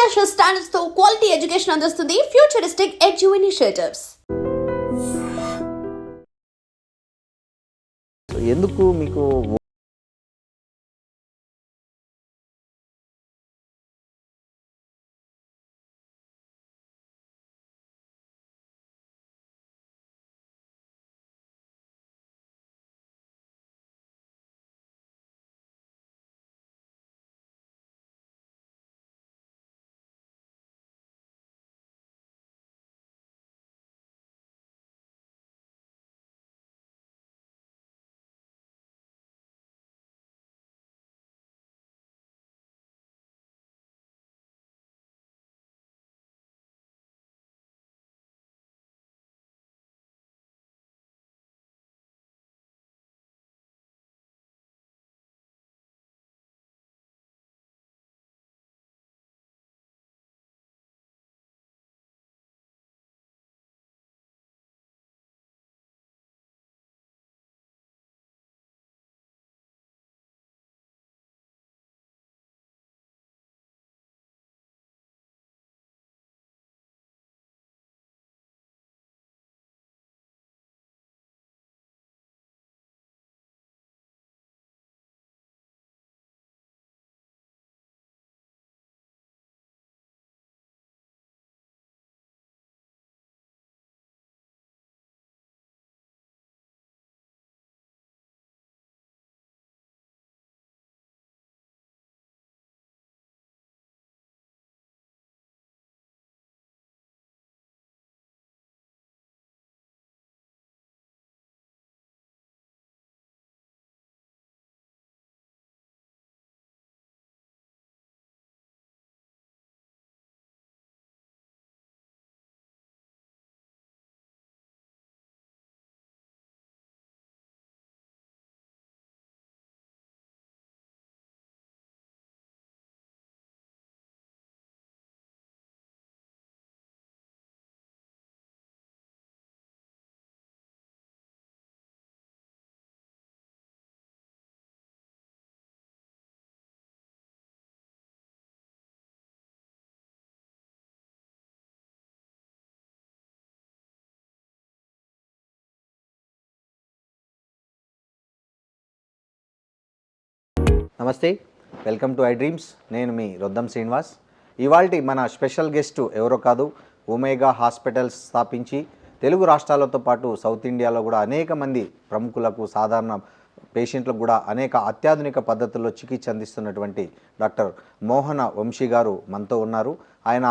International standards తో quality education అందిస్తుంది futuristic edu initiatives. ఎందుకు మీకు నమస్తే, వెల్కమ్ టు ఐ డ్రీమ్స్. నేను మీ రొద్దం శ్రీనివాస్. ఇవాల్టి మన స్పెషల్ గెస్ట్ ఎవరో కాదు, ఒమేగా హాస్పిటల్స్ స్థాపించి తెలుగు రాష్ట్రాలతో పాటు సౌత్ ఇండియాలో కూడా అనేక మంది ప్రముఖులకు, సాధారణ పేషెంట్లకు కూడా అనేక అత్యాధునిక పద్ధతుల్లో చికిత్స అందిస్తున్నటువంటి డాక్టర్ మోహన వంశీ గారు మనతో ఉన్నారు. ఆయన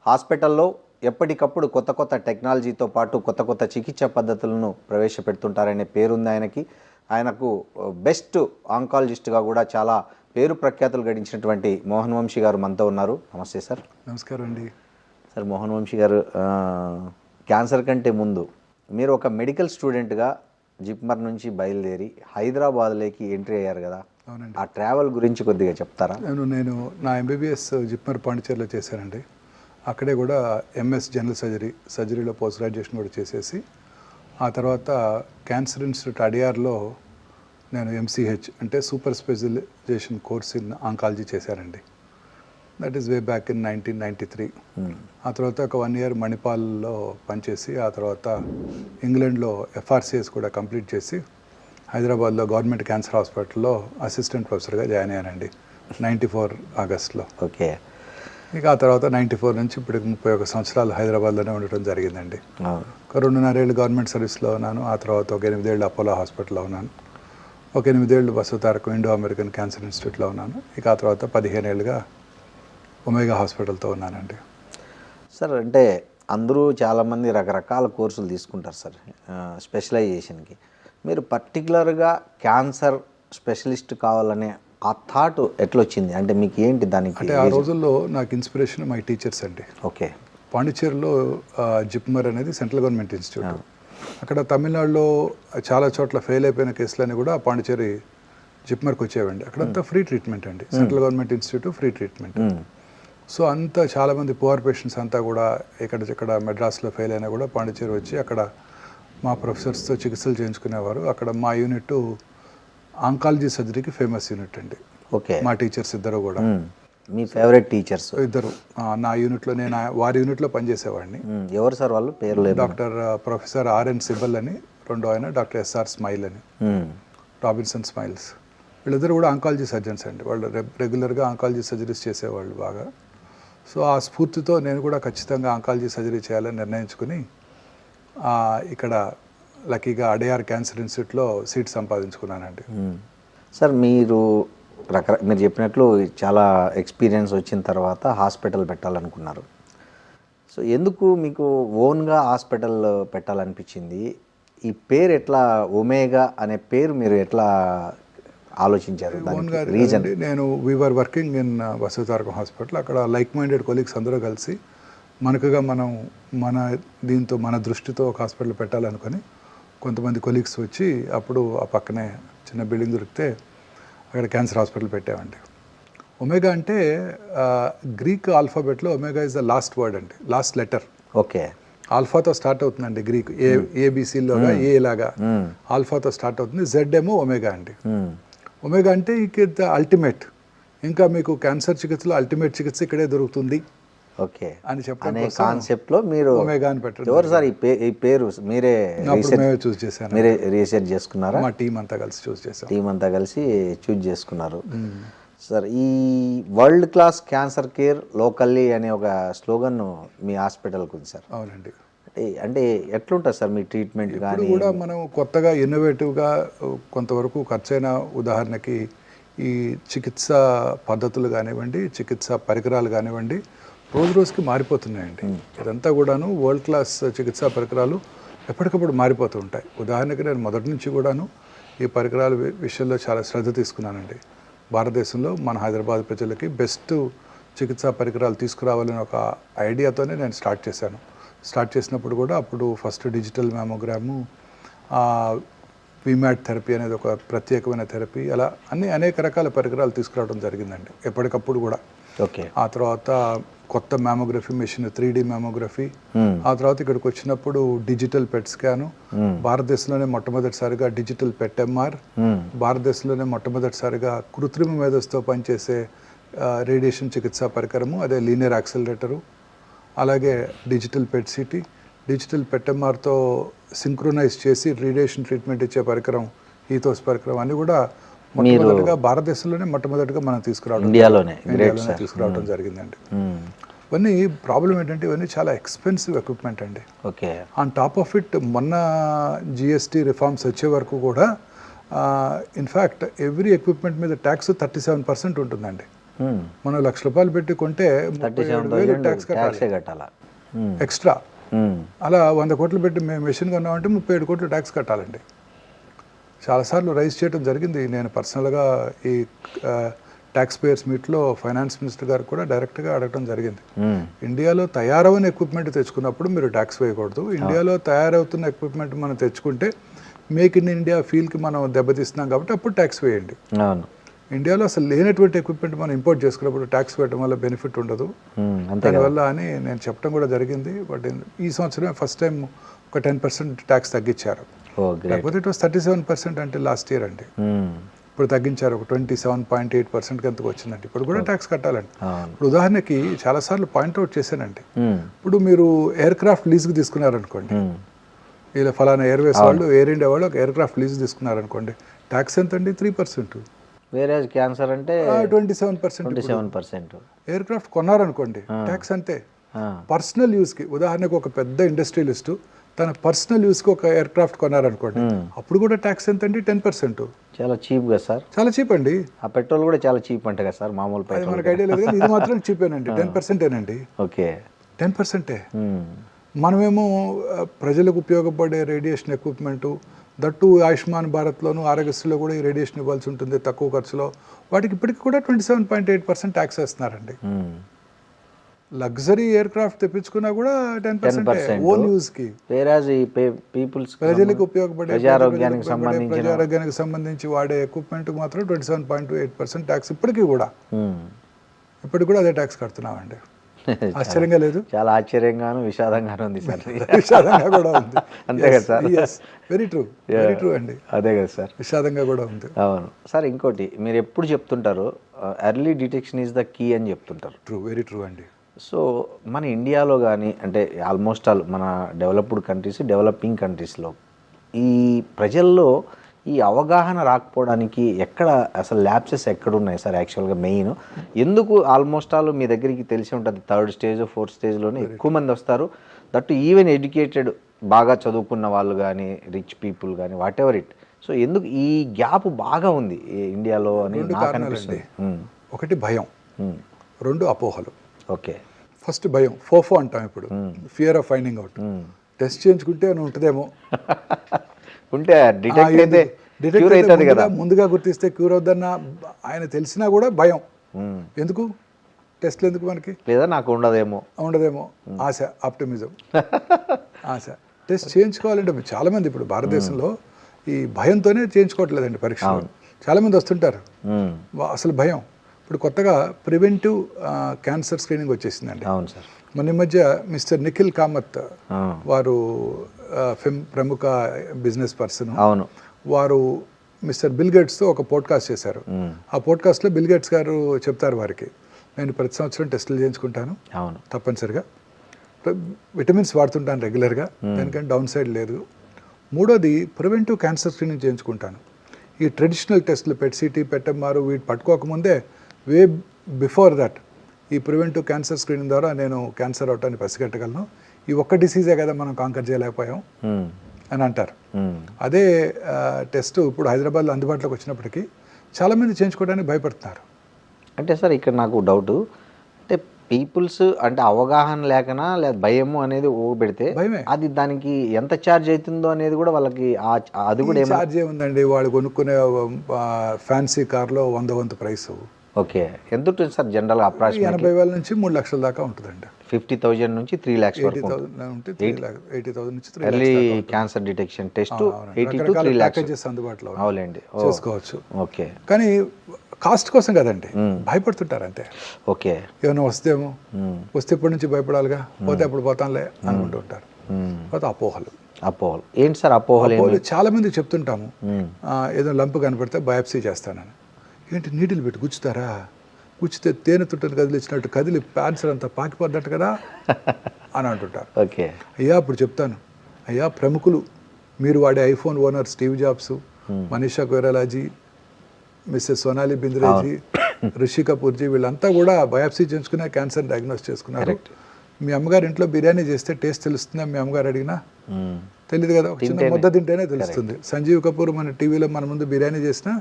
హాస్పిటల్లో ఎప్పటికప్పుడు కొత్త కొత్త టెక్నాలజీతో పాటు కొత్త కొత్త చికిత్స పద్ధతులను ప్రవేశపెడుతుంటారనే పేరుంది ఆయనకి. ఆయనకు బెస్ట్ ఆంకాలజిస్ట్గా కూడా చాలా పేరు ప్రఖ్యాతులు గడించినటువంటి మోహన్ వంశీ గారు మనతో ఉన్నారు. నమస్తే సార్. నమస్కారం అండి. సార్, మోహన్ వంశీ గారు, క్యాన్సర్ కంటే ముందు మీరు ఒక మెడికల్ స్టూడెంట్గా జిప్మర్ నుంచి బయలుదేరి హైదరాబాద్లోకి ఎంట్రీ అయ్యారు కదా. అవునండి. ఆ ట్రావెల్ గురించి కొద్దిగా చెప్తారా? నేను నా ఎంబీబీఎస్ జిప్మర్ పాండిచేరిలో చేశానండి. అక్కడే కూడా ఎంఎస్ జనరల్ సర్జరీలో పోస్ట్ గ్రాడ్యుయేషన్ కూడా చేసేసి ఆ తర్వాత క్యాన్సర్ ఇన్స్టిట్యూట్ అడియార్లో నేను ఎంసీహెచ్ అంటే super specialisation course in oncology చేశానండి. That is way back in 1993. ఆ తర్వాత ఒక 1 year మణిపాల్లో పనిచేసి ఆ తర్వాత ఇంగ్లాండ్లో ఎఫ్ఆర్సిఎస్ కూడా కంప్లీట్ చేసి హైదరాబాద్లో గవర్నమెంట్ క్యాన్సర్ హాస్పిటల్లో అసిస్టెంట్ ప్రొఫెసర్గా జాయిన్ అయ్యానండి 94 ఆగస్ట్లో. ఓకే. ఇక ఆ తర్వాత 94 నుంచి ఇప్పుడు 31 సంవత్సరాలు హైదరాబాద్లోనే ఉండటం జరిగిందండి. ఒక 2.5 ఏళ్ళు గవర్నమెంట్ సర్వీస్లో ఉన్నాను. ఆ తర్వాత ఒక 8 ఏళ్ళు అపోలో హాస్పిటల్లో ఉన్నాను. ఒక 8 ఏళ్ళు వసుతారకం ఇండో అమెరికన్ క్యాన్సర్ ఇన్స్టిట్యూట్లో ఉన్నాను. ఇక ఆ తర్వాత 15 ఏళ్ళుగా ఒమేగా హాస్పిటల్తో ఉన్నానండి. సార్, అంటే అందరూ చాలామంది రకరకాల కోర్సులు తీసుకుంటారు సార్ స్పెషలైజేషన్కి. మీరు పర్టికులర్గా క్యాన్సర్ స్పెషలిస్ట్ కావాలనే ఆ థాట్ ఎట్లా వచ్చింది? అంటే మీకు ఏంటి దానికి? అంటే ఆ రోజుల్లో నాకు ఇన్స్పిరేషన్ మై టీచర్స్ అండి. ఓకే. పాండిచేరిలో జిప్మర్ అనేది సెంట్రల్ గవర్నమెంట్ ఇన్స్టిట్యూట్. అక్కడ తమిళనాడులో చాలా చోట్ల ఫెయిల్ అయిపోయిన కేసులన్నీ కూడా పాండిచేరి జిప్మర్కి వచ్చేవండి. అక్కడంతా ఫ్రీ ట్రీట్మెంట్ అండి. Central government institute free treatment. So అంతా చాలామంది పువర్ పేషెంట్స్ అంతా కూడా ఇక్కడ మెడ్రాస్లో ఫెయిల్ అయినా కూడా పాండిచేరి వచ్చి అక్కడ మా ప్రొఫెసర్స్తో చికిత్సలు చేయించుకునేవారు. అక్కడ మా యూనిట్ ఆంకాలజీ సర్జరీకి ఫేమస్ యూనిట్ అండి. ఓకే. మా టీచర్స్ ఇద్దరు కూడా. మీ ఫేవరెట్ టీచర్స్ ఇద్దరు నా యూనిట్లో, నేను వారి యూనిట్లో పనిచేసేవాడిని. ఎవరు సార్ వాళ్ళు పేర్లు ఏమన్నా? డాక్టర్ ప్రొఫెసర్ ఆర్ఎన్ సిబల్ అని, రెండో ఆయన డాక్టర్ ఎస్ఆర్ స్మైల్ అని, రాబిన్సన్ స్మైల్స్. వీళ్ళిద్దరు కూడా ఆంకాలజీ సర్జన్స్ అండి. వాళ్ళు రెగ్యులర్గా ఆంకాలజీ సర్జరీస్ చేసేవాళ్ళు బాగా. సో ఆ స్ఫూర్తితో నేను కూడా ఖచ్చితంగా ఆంకాలజీ సర్జరీ చేయాలని నిర్ణయించుకుని ఇక్కడ లక్కీగా అడయార్ క్యాన్సర్ ఇన్స్టిట్యూట్లో సీట్ సంపాదించుకున్నానండి. సార్ మీరు మీరు చెప్పినట్లు చాలా ఎక్స్పీరియన్స్ వచ్చిన తర్వాత హాస్పిటల్ పెట్టాలనుకున్నారు. సో ఎందుకు మీకు ఓన్గా హాస్పిటల్ పెట్టాలనిపించింది? ఈ పేరు ఎట్లా, ఒమేగా అనే పేరు మీరు ఎట్లా ఆలోచించారు? ఓన్గా రీజన్? నేను వీఆర్ వర్కింగ్ ఇన్ వసతితారకం హాస్పిటల్. అక్కడ లైక్ మైండెడ్ కొలీగ్స్ అందరూ కలిసి మనకుగా మన దీంతో మన దృష్టితో ఒక హాస్పిటల్ పెట్టాలనుకొని కొంతమంది కొలీగ్స్ వచ్చి అప్పుడు ఆ పక్కనే చిన్న బిల్డింగ్ దొరికితే అక్కడ క్యాన్సర్ హాస్పిటల్ పెట్టామండి. ఒమేగా అంటే గ్రీక్ ఆల్ఫాబెట్లో omega is the last word అండి, లాస్ట్ లెటర్. ఓకే. ఆల్ఫాతో స్టార్ట్ అవుతుందండి గ్రీక్, ఏబిసిలోగా ఏ లాగా ఆల్ఫాతో స్టార్ట్ అవుతుంది. జెడ్ ఏమో ఒమేగా అండి. ఒమేగా అంటే ఇక ద అల్టిమేట్, ఇంకా మీకు క్యాన్సర్ చికిత్సలో అల్టిమేట్ చికిత్స ఇక్కడే దొరుకుతుంది ఓకే అని చెప్పే కాన్సెప్ట్ లో మీరు ఒమేగా అని పెట్టారు. ఎవరు సార్ ఈ పేరు? మీరే చూస్ చేశాను. మీరే రీసెర్చ్ చేసుకున్నారా? మా టీం అంతా కలిసి చూస్ చేశాం. టీం అంతా కలిసి చూస్ చేసుకున్నారు. సార్ ఈ world class cancer care locally అనే ఒక స్లోగన్ మీ హాస్పిటల్కి ఉంది సార్. అవునండి. అంటే ఎట్లుంటుంది సార్ మీ ట్రీట్మెంట్? కానీ కూడా మనం కొత్తగా ఇన్నోవేటివ్గా కొంతవరకు ఖర్చైన, ఉదాహరణకి ఈ చికిత్స పద్ధతులు కానివ్వండి, చికిత్స పరికరాలు కానివ్వండి, రోజు రోజుకి మారిపోతున్నాయండి. ఇదంతా కూడాను వరల్డ్ క్లాస్ చికిత్సా పరికరాలు ఎప్పటికప్పుడు మారిపోతూ ఉంటాయి. ఉదాహరణకి నేను మొదటి నుంచి కూడాను ఈ పరికరాల విషయంలో చాలా శ్రద్ధ తీసుకున్నానండి. భారతదేశంలో మన హైదరాబాద్ ప్రజలకి బెస్ట్ చికిత్సా పరికరాలు తీసుకురావాలని ఒక ఐడియాతోనే నేను స్టార్ట్ చేశాను. స్టార్ట్ చేసినప్పుడు కూడా అప్పుడు ఫస్ట్ డిజిటల్ మ్యామోగ్రాము, విమాట్ థెరపీ అనేది ఒక ప్రత్యేకమైన థెరపీ, అలా అనేక రకాల పరికరాలు తీసుకురావడం జరిగిందండి ఎప్పటికప్పుడు కూడా. ఓకే. ఆ తర్వాత కొత్త మ్యామోగ్రఫీ మెషిన్, 3D మ్యామోగ్రఫీ. ఆ తర్వాత ఇక్కడికి వచ్చినప్పుడు డిజిటల్ పెట్ స్కాను, భారతదేశంలోనే మొట్టమొదటిసారిగా డిజిటల్ పెట్ ఎంఆర్, భారతదేశంలోనే మొట్టమొదటిసారిగా కృత్రిమ మేధస్సుతో పనిచేసే రేడియేషన్ చికిత్సా పరికరము, అదే లీనియర్ యాక్సిలరేటరు, అలాగే డిజిటల్ పెట్ సిటీ, డిజిటల్ పెట్ ఎంఆర్తో సింక్రొనైజ్ చేసి రేడియేషన్ ట్రీట్మెంట్ ఇచ్చే పరికరం, ఈథోస్ పరికరం అన్నీ కూడా మొట్టమొదటిగా భారతదేశంలోనే మొట్టమొదటిగా మనం ఇండియాలోనే తీసుకురావడం జరిగిందండి. ఇవన్నీ ప్రాబ్లం ఏంటంటే ఇవన్నీ చాలా ఎక్స్పెన్సివ్ ఎక్విప్మెంట్ అండి. Okay. On top of it మొన్న జిఎస్టీ రిఫార్మ్స్ వచ్చే వరకు కూడా ఇన్ఫ్యాక్ట్ ఎవ్రీ ఎక్విప్మెంట్ మీద ట్యాక్స్ 37% ఉంటుందండి. మనం ₹1,00,000 పెట్టి కొంటే 37,000 ట్యాక్స్ కట్టాలి ఎక్స్ట్రా. అలా 100 కోట్లు పెట్టి మేము మెషిన్ కొన్నామంటే 37 కోట్లు ట్యాక్స్ కట్టాలండి. చాలాసార్లు రైజ్ చేయడం జరిగింది. నేను పర్సనల్గా ఈ ట్యాక్స్ పేయర్స్ మీట్లో ఫైనాన్స్ మినిస్టర్ గారు కూడా డైరెక్ట్గా అడగడం జరిగింది. ఇండియాలో తయారవని ఎక్విప్మెంట్ తెచ్చుకున్నప్పుడు మీరు ట్యాక్స్ వేయకూడదు. ఇండియాలో తయారవుతున్న ఎక్విప్మెంట్ మనం తెచ్చుకుంటే మేక్ ఇన్ ఇండియా ఫీల్కి మనం దెబ్బతీస్తున్నాం కాబట్టి అప్పుడు ట్యాక్స్ వేయండి. ఇండియాలో అసలు లేనటువంటి ఎక్విప్మెంట్ మనం ఇంపోర్ట్ చేసుకున్నప్పుడు ట్యాక్స్ వేయడం వల్ల బెనిఫిట్ ఉండదు దానివల్ల అని నేను చెప్పడం కూడా జరిగింది. బట్ ఈ సంవత్సరమే ఫస్ట్ టైం ఒక 10% ట్యాక్స్ తగ్గించారు. లేకపోతే ఇట్ వాస్ 37% అంటే లాస్ట్ ఇయర్ అండి. ఇప్పుడు తగ్గించారు, ఒక 27.8% ఎంతకు వచ్చిందండి. ఇప్పుడు కూడా ట్యాక్స్ కట్టాలండి. ఇప్పుడు ఉదాహరణకి చాలాసార్లు పాయింట్అవుట్ చేశానండి. ఇప్పుడు మీరు ఎయిర్ క్రాఫ్ట్ లీజ్కి తీసుకున్నారనుకోండి, ఇలా ఫలానా ఎయిర్వేస్ వాళ్ళు, ఎయిర్ ఇండియా వాళ్ళు ఒక ఎయిర్ క్రాఫ్ట్ లీజ్ తీసుకున్నారనుకోండి, ట్యాక్స్ ఎంత అండి? 3%. వేరే క్యాన్సర్ అంటే 27%. ఎయిర్ క్రాఫ్ట్ కొన్నారనుకోండి, ట్యాక్స్ అంతే. పర్సనల్ యూస్కి, ఉదాహరణకు ఒక పెద్ద ఇండస్ట్రియలిస్టు తన పర్సనల్ యూస్కి ఒక ఎయిర్ క్రాఫ్ట్ కొన్నారనుకోండి, అప్పుడు కూడా ట్యాక్స్ ఎంత అండి? 10%. చాలా చీప్గా సార్. చాలా చీప్ అండి. ఆ పెట్రోల్ కూడా చాలా చీప్ అంట కదా సార్, మామూలు పెట్రోల్. మనకు ఐడియా లేదు కానీ ఇది మాత్రం చీపేనండి. 10%ఏనండి. ఓకే, 10%. మనమేమో ప్రజలకు ఉపయోగపడే రేడియేషన్ ఎక్విప్మెంటు, దట్టు ఆయుష్మాన్ భారత్లోను ఆరోగ్యశ్రీలో కూడా ఈ రేడియేషన్ ఇవ్వాల్సి ఉంటుంది తక్కువ ఖర్చులో. వాటికి ఇప్పటికి కూడా 27.8% ట్యాక్స్ వేస్తున్నారండి. లగ్జరీ ఎయిర్ క్రాఫ్ట్ తెప్పించుకున్నా కూడా 10% ఓన్ యూజ్ కి. ప్రజలకు ఉపయోగపడే ప్రజారోగ్యానికి సంబంధించి వాడే ఎక్విప్మెంట్ మాత్రం 27.8% ట్యాక్స్ ఇప్పటికీ కూడా అదే ట్యాక్స్ కడుతున్నామండి. ఆశ్చర్యంగా లేదు? చాలా ఆశ్చర్యంగాను విషాదంగాను ఉంది సార్. విషాదంగా కూడా ఉంది. అంతే కదా సార్? వెరీ ట్రూ అండి. అదే కదా సార్, విషాదంగా కూడా ఉంది. అవును సార్. ఇంకోటి మీరు ఎప్పుడు చెప్తుంటారు, early detection is the key అని చెప్తుంటారు. వెరీ ట్రూ అండి. సో మన ఇండియాలో కానీ అంటే ఆల్మోస్ట్ ఆల్ మన డెవలప్డ్ కంట్రీస్, డెవలపింగ్ కంట్రీస్లో ఈ ప్రజల్లో ఈ అవగాహన రాకపోవడానికి ఎక్కడ అసలు ల్యాబ్సెస్ ఎక్కడ ఉన్నాయి సార్? యాక్చువల్గా మెయిన్ ఎందుకు ఆల్మోస్ట్ ఆల్ మీ దగ్గరికి తెలిసి ఉంటుంది, 3rd స్టేజ్ 4th స్టేజ్లోనే ఎక్కువ మంది వస్తారు. దట్ ఈవెన్ ఎడ్యుకేటెడ్, బాగా చదువుకున్న వాళ్ళు కానీ, రిచ్ పీపుల్ కానీ, వాట్ ఎవర్ ఇట్. సో ఎందుకు ఈ గ్యాప్ బాగా ఉంది ఇండియాలో అని నాకు అనిపిస్తుంది. ఒకటి భయం, 2 అపోహలు. ఓకే, ఫస్ట్ భయం, ఫోఫో అంటాం ఇప్పుడు, fear of finding out. Test చేయించుకుంటే అని ఉంటుందేమో, ఉంటే డిటెక్ట్ కదా, ముందుగా గుర్తిస్తే క్యూర్ అవుద్దన్న ఆయన తెలిసినా కూడా భయం. ఎందుకు టెస్ట్లు ఎందుకు మనకి? లేదా నాకు ఉండదేమో ఆశ, ఆప్టిమిజం, ఆశ. టెస్ట్ చేయించుకోవాలంటే చాలా మంది ఇప్పుడు భారతదేశంలో ఈ భయంతోనే చేయించుకోవట్లేదండి పరీక్షలు. చాలా మంది వస్తుంటారు, అసలు భయం. ఇప్పుడు కొత్తగా ప్రివెంటివ్ క్యాన్సర్ స్క్రీనింగ్ వచ్చేసిందండి. అవును సార్. మన మధ్య మిస్టర్ నిఖిల్ కామత్ వారు ప్రముఖ బిజినెస్ పర్సన్, అవును, వారు మిస్టర్ బిల్ గేట్స్తో ఒక పోడ్కాస్ట్ చేశారు. ఆ పోడ్కాస్ట్లో బిల్ గేట్స్ గారు చెప్తారు వారికి, నేను ప్రతి సంవత్సరం టెస్టులు చేయించుకుంటాను, అవును, తప్పనిసరిగా విటమిన్స్ వాడుతుంటాను రెగ్యులర్గా, దానికంటే డౌన్ సైడ్ లేదు. 3వది ప్రివెంటివ్ క్యాన్సర్ స్క్రీనింగ్ చేయించుకుంటాను. ఈ ట్రెడిషనల్ టెస్టులు పెట్-సిటీ, పెట్టెంఆర్ వీటి పట్టుకోకముందే వే బిఫోర్ దట్ ఈ ప్రివెంటివ్ క్యాన్సర్ స్క్రీనింగ్ ద్వారా నేను క్యాన్సర్ అవటాన్ని పసిగట్టగలను. ఈ ఒక్క డిసీజే కదా మనం కాంకర్ చేయలేకపోయాం అని అంటారు. అదే టెస్ట్ ఇప్పుడు హైదరాబాద్లో అందుబాటులోకి వచ్చినప్పటికీ చాలామంది చేయించుకోవడానికి భయపడుతున్నారు. అంటే సార్ ఇక్కడ నాకు డౌట్, అంటే పీపుల్స్ అంటే అవగాహన లేకనా లేదా భయము అనేది పెడితే భయమే, అది దానికి ఎంత ఛార్జ్ అవుతుందో అనేది కూడా వాళ్ళకి అది కూడా ఛార్జ్ ఏముందండి, వాళ్ళు కొనుక్కునే ఫ్యాన్సీ కార్లో 100 వంతు ప్రైస్. ఓకే, ఎంత ఉంటుంది సార్ జనరల్గా? అప్రాక్సిమేట్లీ 80,000 నుంచి 3 లక్షల దాకా ఉంటుందండి. 50,000 నుంచి 3 lakhs వరకు. 80,000 నుంచి 3 early cancer detection test 80 to 3 lakhs packages అందుబాటులో అవునండి, చేసుకోవచ్చు. ఓకే, కానీ కాస్ట్ కోసం కదండి, భయపడుతుంటారు అంతే. ఓకే, ఏమైనా వస్తేమో, వస్తే ఇప్పటి నుంచి భయపడాలిగా, పోతే అప్పుడు పోతాంలే అనుకుంటూ ఉంటారు. తర్వాత అపోహలు. ఏంటి సార్ అపోహలు? చాలా మంది చెప్తుంటాము, ఏదో లంపు కనపడితే బయాప్సీ చేస్తానని. ఏంటి నీటిలు పెట్టి గుచ్చుతారా? గుచ్చితే తేనె తుట్టని కదిలిచ్చినట్టు కదిలి క్యాన్సర్ అంతా పాకిపోద్దట కదా అని అంటుంటారు. ఓకే, అయ్యా అప్పుడు చెప్తాను, అయ్యా ప్రముఖులు మీరు వాడే iPhone owner Steve Jobs, Manisha కొయిరాలాజీ, మిస్సెస్ సోనాలి బింద్రేజీ, రిషి కపూర్జీ, వీళ్ళంతా కూడా బయాప్సీ చేయించుకునే క్యాన్సర్ డయాగ్నోస్ చేసుకున్నారు. మీ అమ్మగారు ఇంట్లో బిర్యానీ చేస్తే టేస్ట్ తెలుస్తుందా? మీ అమ్మగారు అడిగినా తెలియదు కదా, ఒక చిన్న ముద్ద తింటేనే తెలుస్తుంది. సంజీవ్ కపూర్ మన టీవీలో మన ముందు బిర్యానీ చేసినా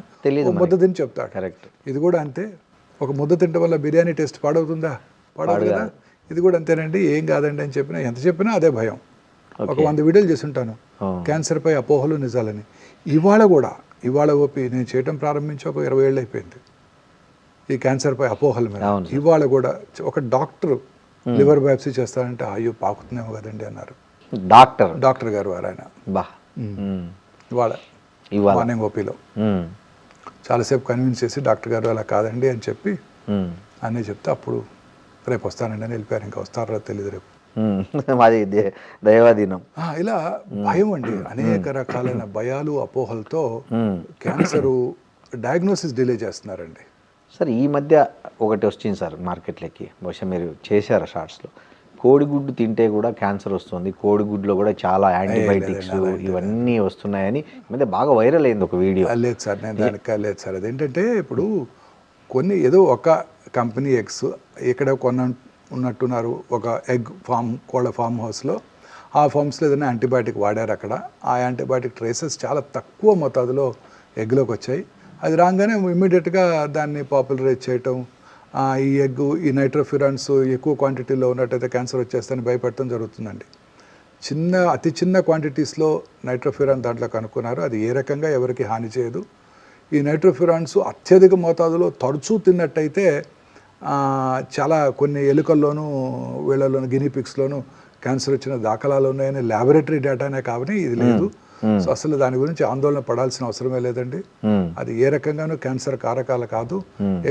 ముద్ద తిని చెప్తాడు. కరెక్ట్. ఇది కూడా అంతే, ఒక ముద్ద తినడం వల్ల బిర్యానీ టేస్ట్ పాడవుతుందా? పాడదు కదా. ఇది కూడా అంతేనండి, ఏం కాదండి అని చెప్పినా, ఎంత చెప్పినా అదే భయం. ఒక 100 వీడియోలు చేసి ఉంటాను క్యాన్సర్పై అపోహలు నిజాలని. ఇవాళ ఓపి నేను చేయటం ప్రారంభించి ఒక 20 ఏళ్ళు అయిపోయింది ఈ క్యాన్సర్పై అపోహల మీద. ఇవాళ కూడా ఒక డాక్టర్ లివర్ బయాప్సీ చేస్తారంటే అయ్యో పాకుతున్నామో కదండి అన్నారు డాక్టర్ గారు వారు. ఆయన ఇవాళ మార్నింగ్ ఓపీలో చాలాసేపు కన్విన్స్ చేసి డాక్టర్ గారు అలా కాదండి అని చెప్పి అన్నీ చెప్తే అప్పుడు రేపు వస్తానండి అని వెళ్ళిపోయారు. ఇంకా వస్తారో తెలియదు రేపు. మాది దైవాధీనం. ఇలా భయం అండి, అనేక రకాలైన భయాలు అపోహలతో క్యాన్సర్ డయాగ్నోసిస్ డిలే చేస్తున్నారండి. సార్ ఈ మధ్య ఒకటి వచ్చింది సార్ మార్కెట్లోకి, బహుశా మీరు చేశారు షార్ట్స్లో, కోడిగుడ్డు తింటే కూడా క్యాన్సర్ వస్తుంది, కోడిగుడ్లో కూడా చాలా యాంటీబయాటిక్స్ ఇవన్నీ వస్తున్నాయని ఈ మధ్య బాగా వైరల్ అయింది ఒక వీడియో. లేదు సార్, నేను దానికి లేదు సార్. అదేంటంటే ఇప్పుడు కొన్ని ఏదో ఒక కంపెనీ ఎగ్స్ ఇక్కడ ఉన్నట్టున్నారు, ఒక ఎగ్ ఫామ్, కోళ్ళ ఫామ్ హౌస్లో. ఆ ఫామ్స్లో ఏదైనా యాంటీబయాటిక్ వాడారు అక్కడ. ఆ యాంటీబయాటిక్ ట్రేసెస్ చాలా తక్కువ మోతాదులో ఎగ్లోకి వచ్చాయి. అది రాగానే ఇమ్మీడియట్గా దాన్ని పాపులరైజ్ చేయటం, ఈ ఎగ్ ఈ నైట్రోఫ్యూరాన్స్ ఎక్కువ క్వాంటిటీలో ఉన్నట్టయితే క్యాన్సర్ వచ్చేస్తుందని భయపెట్టడం జరుగుతుందండి. అతి చిన్న క్వాంటిటీస్లో నైట్రోఫ్యూరాన్ దాంట్లో కనుక్కున్నారు. అది ఏ రకంగా ఎవరికి హాని చేయదు. ఈ నైట్రోఫ్యూరాన్స్ అత్యధిక మోతాదులో తరచూ తిన్నట్టయితే చాలా కొన్ని ఎలుకల్లోనూ వీళ్ళలోనూ గినీపిక్స్లోనూ క్యాన్సర్ వచ్చిన దాఖలాలు ఉన్నాయని ల్యాబొరేటరీ డేటానే కాబట్టి ఇది లేదు. సో అసలు దాని గురించి ఆందోళన పడాల్సిన అవసరమే లేదండి. అది ఏ రకంగానూ క్యాన్సర్ కారకాలు కాదు.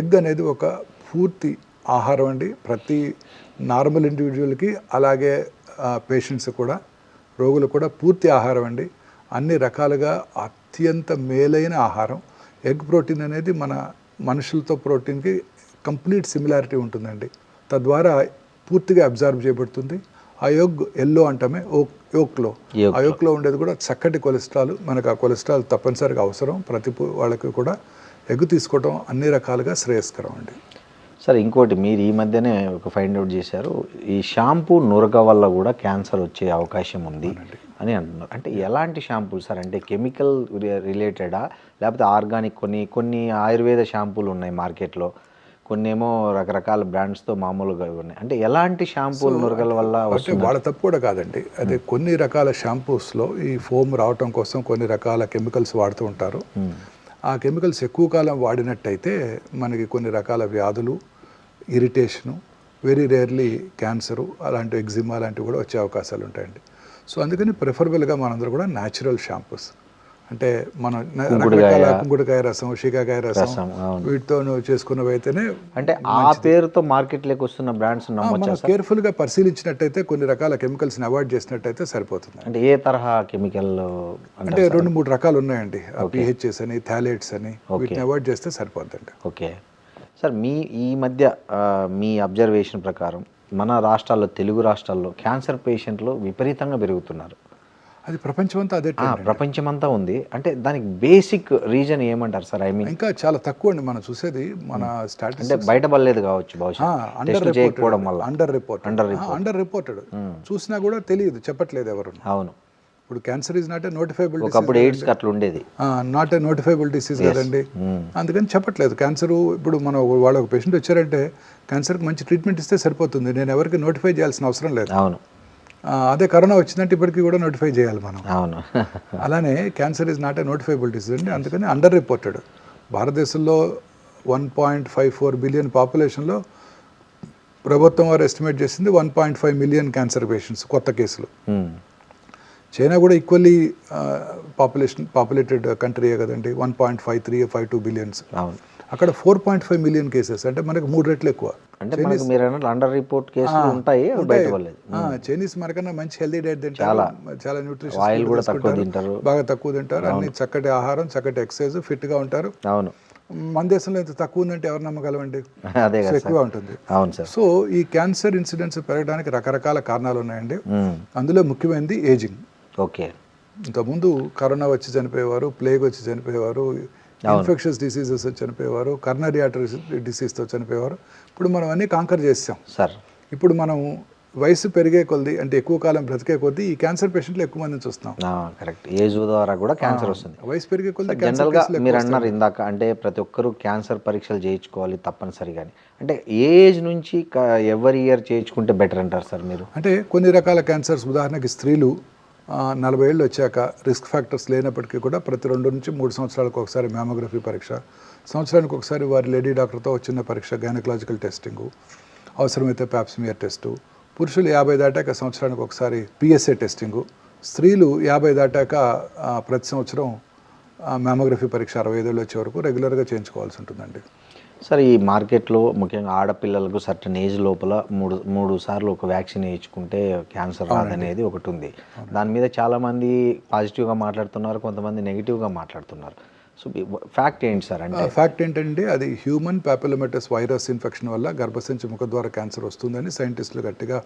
ఎగ్ అనేది ఒక పూర్తి ఆహారం అండి. ప్రతి నార్మల్ ఇండివిజువల్కి అలాగే పేషెంట్స్ కూడా, రోగులు కూడా పూర్తి ఆహారం అండి. అన్ని రకాలుగా అత్యంత మేలైన ఆహారం. ఎగ్ ప్రోటీన్ అనేది మన మనుషులతో ప్రోటీన్కి కంప్లీట్ సిమిలారిటీ ఉంటుందండి. తద్వారా పూర్తిగా అబ్జర్వ్ చేయబడుతుంది. ఆ ఎల్లో అంటామే యోక్లో, ఆ యోక్లో ఉండేది కూడా చక్కటి కొలెస్ట్రాల్. మనకు ఆ కొలెస్ట్రాల్ తప్పనిసరిగా అవసరం. ప్రతి వాళ్ళకి కూడా ఎగ్ తీసుకోవడం అన్ని రకాలుగా శ్రేయస్కరం అండి. సార్ ఇంకోటి, మీరు ఈ మధ్యనే ఒక ఫైండ్ అవుట్ చేశారు, ఈ షాంపూ నురగ వల్ల కూడా క్యాన్సర్ వచ్చే అవకాశం ఉంది అని అంటున్నారు. అంటే ఎలాంటి షాంపూలు సార్? అంటే కెమికల్ రిలేటెడా, లేకపోతే ఆర్గానిక్? కొన్ని ఆయుర్వేద షాంపూలు ఉన్నాయి మార్కెట్లో, కొన్ని ఏమో రకరకాల బ్రాండ్స్తో మామూలుగా ఉన్నాయి. అంటే ఎలాంటి షాంపూలు నురగల వల్ల అంటే వాళ్ళ తప్పు కూడా కాదండి. అదే కొన్ని రకాల షాంపూస్లో ఈ ఫోమ్ రావటం కోసం కొన్ని రకాల కెమికల్స్ వాడుతూ ఉంటారు. ఆ కెమికల్స్ ఎక్కువ కాలం వాడినట్టయితే మనకి కొన్ని రకాల వ్యాధులు, ఇరిటేషను, వెరీ రేర్లీ క్యాన్సరు, అలాంటి ఎగ్జిమా లాంటివి కూడా వచ్చే అవకాశాలు ఉంటాయండి. సో అందుకని ప్రిఫరబుల్గా మనందరూ కూడా న్యాచురల్ షాంపూస్, అంటే మనం రకరకాల కుంకుడుకాయ రసం, షీకాకాయ రసం, వీటితో చేసుకున్నవి అయితేనే, అంటే ఆ పేరుతో మార్కెట్లోకి వస్తున్న బ్రాండ్స్ మనం కేర్ఫుల్గా పరిశీలించినట్టయితే కొన్ని రకాల కెమికల్స్ని అవాయిడ్ చేసినట్టయితే సరిపోతుంది. అంటే ఏ తరహా కెమికల్? అంటే 2-3 రకాలు ఉన్నాయండి. పిహెచ్ఎస్ అని, థాలేట్స్ అని, వీటిని అవాయిడ్ చేస్తే సరిపోతుందండి. ఓకే సార్, ఈ మధ్య మీ అబ్జర్వేషన్ ప్రకారం మన రాష్ట్రాల్లో, తెలుగు రాష్ట్రాల్లో క్యాన్సర్ పేషెంట్లు విపరీతంగా పెరుగుతున్నారు. అది ప్రపంచమంతా అదే, ప్రపంచమంతా ఉంది. అంటే దానికి బేసిక్ రీజన్ ఏమంటారు సార్? ఐ మీన్ ఇంకా చాలా తక్కువ అండి మనం చూసేది. మన అంటే బయటపడలేదు కావచ్చు, బహుశా అండర్ రిపోర్టెడ్ చూసినా కూడా తెలియదు, చెప్పట్లేదు ఎవరు. అవును. ఇప్పుడు cancer is not a notifiable, ఒకప్పుడు ఎయిడ్స్ అట్లా ఉండేది, నాట్ ఏ నోటిఫైబుల్ డిసీజ్ కదండి. అందుకని చెప్పట్లేదు. క్యాన్సర్ ఇప్పుడు మనం వాళ్ళ ఒక పేషెంట్ వచ్చారంటే క్యాన్సర్కి మంచి ట్రీట్మెంట్ ఇస్తే సరిపోతుంది. నేను ఎవరికి నోటిఫై చేయాల్సిన అవసరం లేదు. అవును. అదే కరోనా వచ్చిందంటే ఇప్పటికీ కూడా నోటిఫై చేయాలి మనం. అవును. అలానే cancer is not a notifiable disease అండి. అందుకని అండర్ రిపోర్టెడ్. భారతదేశంలో 1.54 బిలియన్ పాపులేషన్లో ప్రభుత్వం వారు ఎస్టిమేట్ చేసింది 1.5 మిలియన్ క్యాన్సర్ పేషెంట్స్, కొత్త కేసులు. చైనా కూడా ఈక్వల్లీ పాపులేటెడ్ కంట్రీయే కదండి, 1.53-52 బిలియన్స్. అక్కడ 4.5 మిలియన్ కేసెస్, అంటే మనకు 3 రెట్లు ఎక్కువ. అంటే మీరు అండర్ రిపోర్ట్ కేసులు ఉంటాయి, చైనీస్ మనకన్నా మంచి హెల్దీ డైట్ తింటారు, చాలా న్యూట్రిషన్, ఆయిల్ కూడా తక్కువ తింటారు, బాగా తక్కువ తింటారు, అన్ని చక్కటి ఆహారం, చక్కటి ఎక్సర్సైజ్, ఫిట్గా ఉంటారు. అవును. మన దేశంలో ఎంత తక్కువ ఉందంటే ఎవరు నమ్మగలమండి, ఎక్కువ ఉంటుంది. అవును సార్. సో ఈ క్యాన్సర్ ఇన్సిడెంట్స్ పెరగడానికి రకరకాల కారణాలు ఉన్నాయండి. అందులో ముఖ్యమైనది ఏజింగ్. ఓకే. ఇంతకుముందు కరోనా వచ్చి చనిపోయేవారు, ప్లేగ్ వచ్చి చనిపోయేవారు, ఇన్ఫెక్షస్ డిసీజెస్ చనిపోయేవారు, కర్నరీ ఆర్టరీ డిసీజ్తో చనిపోయేవారు. ఇప్పుడు మనం అన్నీ కాంకర్ చేసాం సార్. ఇప్పుడు మనం వయసు పెరిగే కొద్ది, అంటే ఎక్కువ కాలం బ్రతికే కొద్దీ ఈ క్యాన్సర్ పేషెంట్లు ఎక్కువ మందిని చూస్తాం. కరెక్ట్. ఏజ్ ద్వారా కూడా క్యాన్సర్ వస్తుంది. వయసు పెరిగే కొద్ది జనరల్గా మీరు అన్నారు ఇందాక, అంటే ప్రతి ఒక్కరూ క్యాన్సర్ పరీక్షలు చేయించుకోవాలి తప్పనిసరిగా. అంటే ఏ ఏజ్ నుంచి ఎవరి ఇయర్ చేయించుకుంటే బెటర్ అంటారు సార్ మీరు? అంటే కొన్ని రకాల క్యాన్సర్స్, ఉదాహరణకి స్త్రీలు 40 ఏళ్ళు వచ్చాక రిస్క్ ఫ్యాక్టర్స్ లేనప్పటికీ కూడా ప్రతి 2 నుంచి 3 సంవత్సరాలకు ఒకసారి మ్యామోగ్రఫీ పరీక్ష, సంవత్సరానికి ఒకసారి వారి లేడీ డాక్టర్తో చిన్న పరీక్ష, గైనకలాజికల్ టెస్టింగు, అవసరమైతే ప్యాప్స్మియర్ టెస్టు. పురుషులు 50 దాటాక సంవత్సరానికి ఒకసారి పిఎస్ఏ టెస్టింగు. స్త్రీలు 50 దాటాక ప్రతి సంవత్సరం మ్యామోగ్రఫీ పరీక్ష 65 ఏళ్ళు వచ్చే వరకు రెగ్యులర్గా చేయించుకోవాల్సి ఉంటుందండి. సార్, ఈ మార్కెట్లో ముఖ్యంగా ఆడపిల్లలకు సర్టన్ ఏజ్ లోపల మూడు సార్లు ఒక వ్యాక్సిన్ వేయించుకుంటే క్యాన్సర్ రాదనేది ఒకటి ఉంది. దాని మీద చాలామంది పాజిటివ్గా మాట్లాడుతున్నారు, కొంతమంది నెగిటివ్గా మాట్లాడుతున్నారు. సో ఫ్యాక్ట్ ఏంటి సార్? అంటే ఫ్యాక్ట్ ఏంటంటే అది హ్యూమన్ పాపిలోమాటస్ వైరస్ ఇన్ఫెక్షన్ వల్ల గర్భసంచి ముఖద్వార క్యాన్సర్ వస్తుందని సైంటిస్టులు గట్టిగా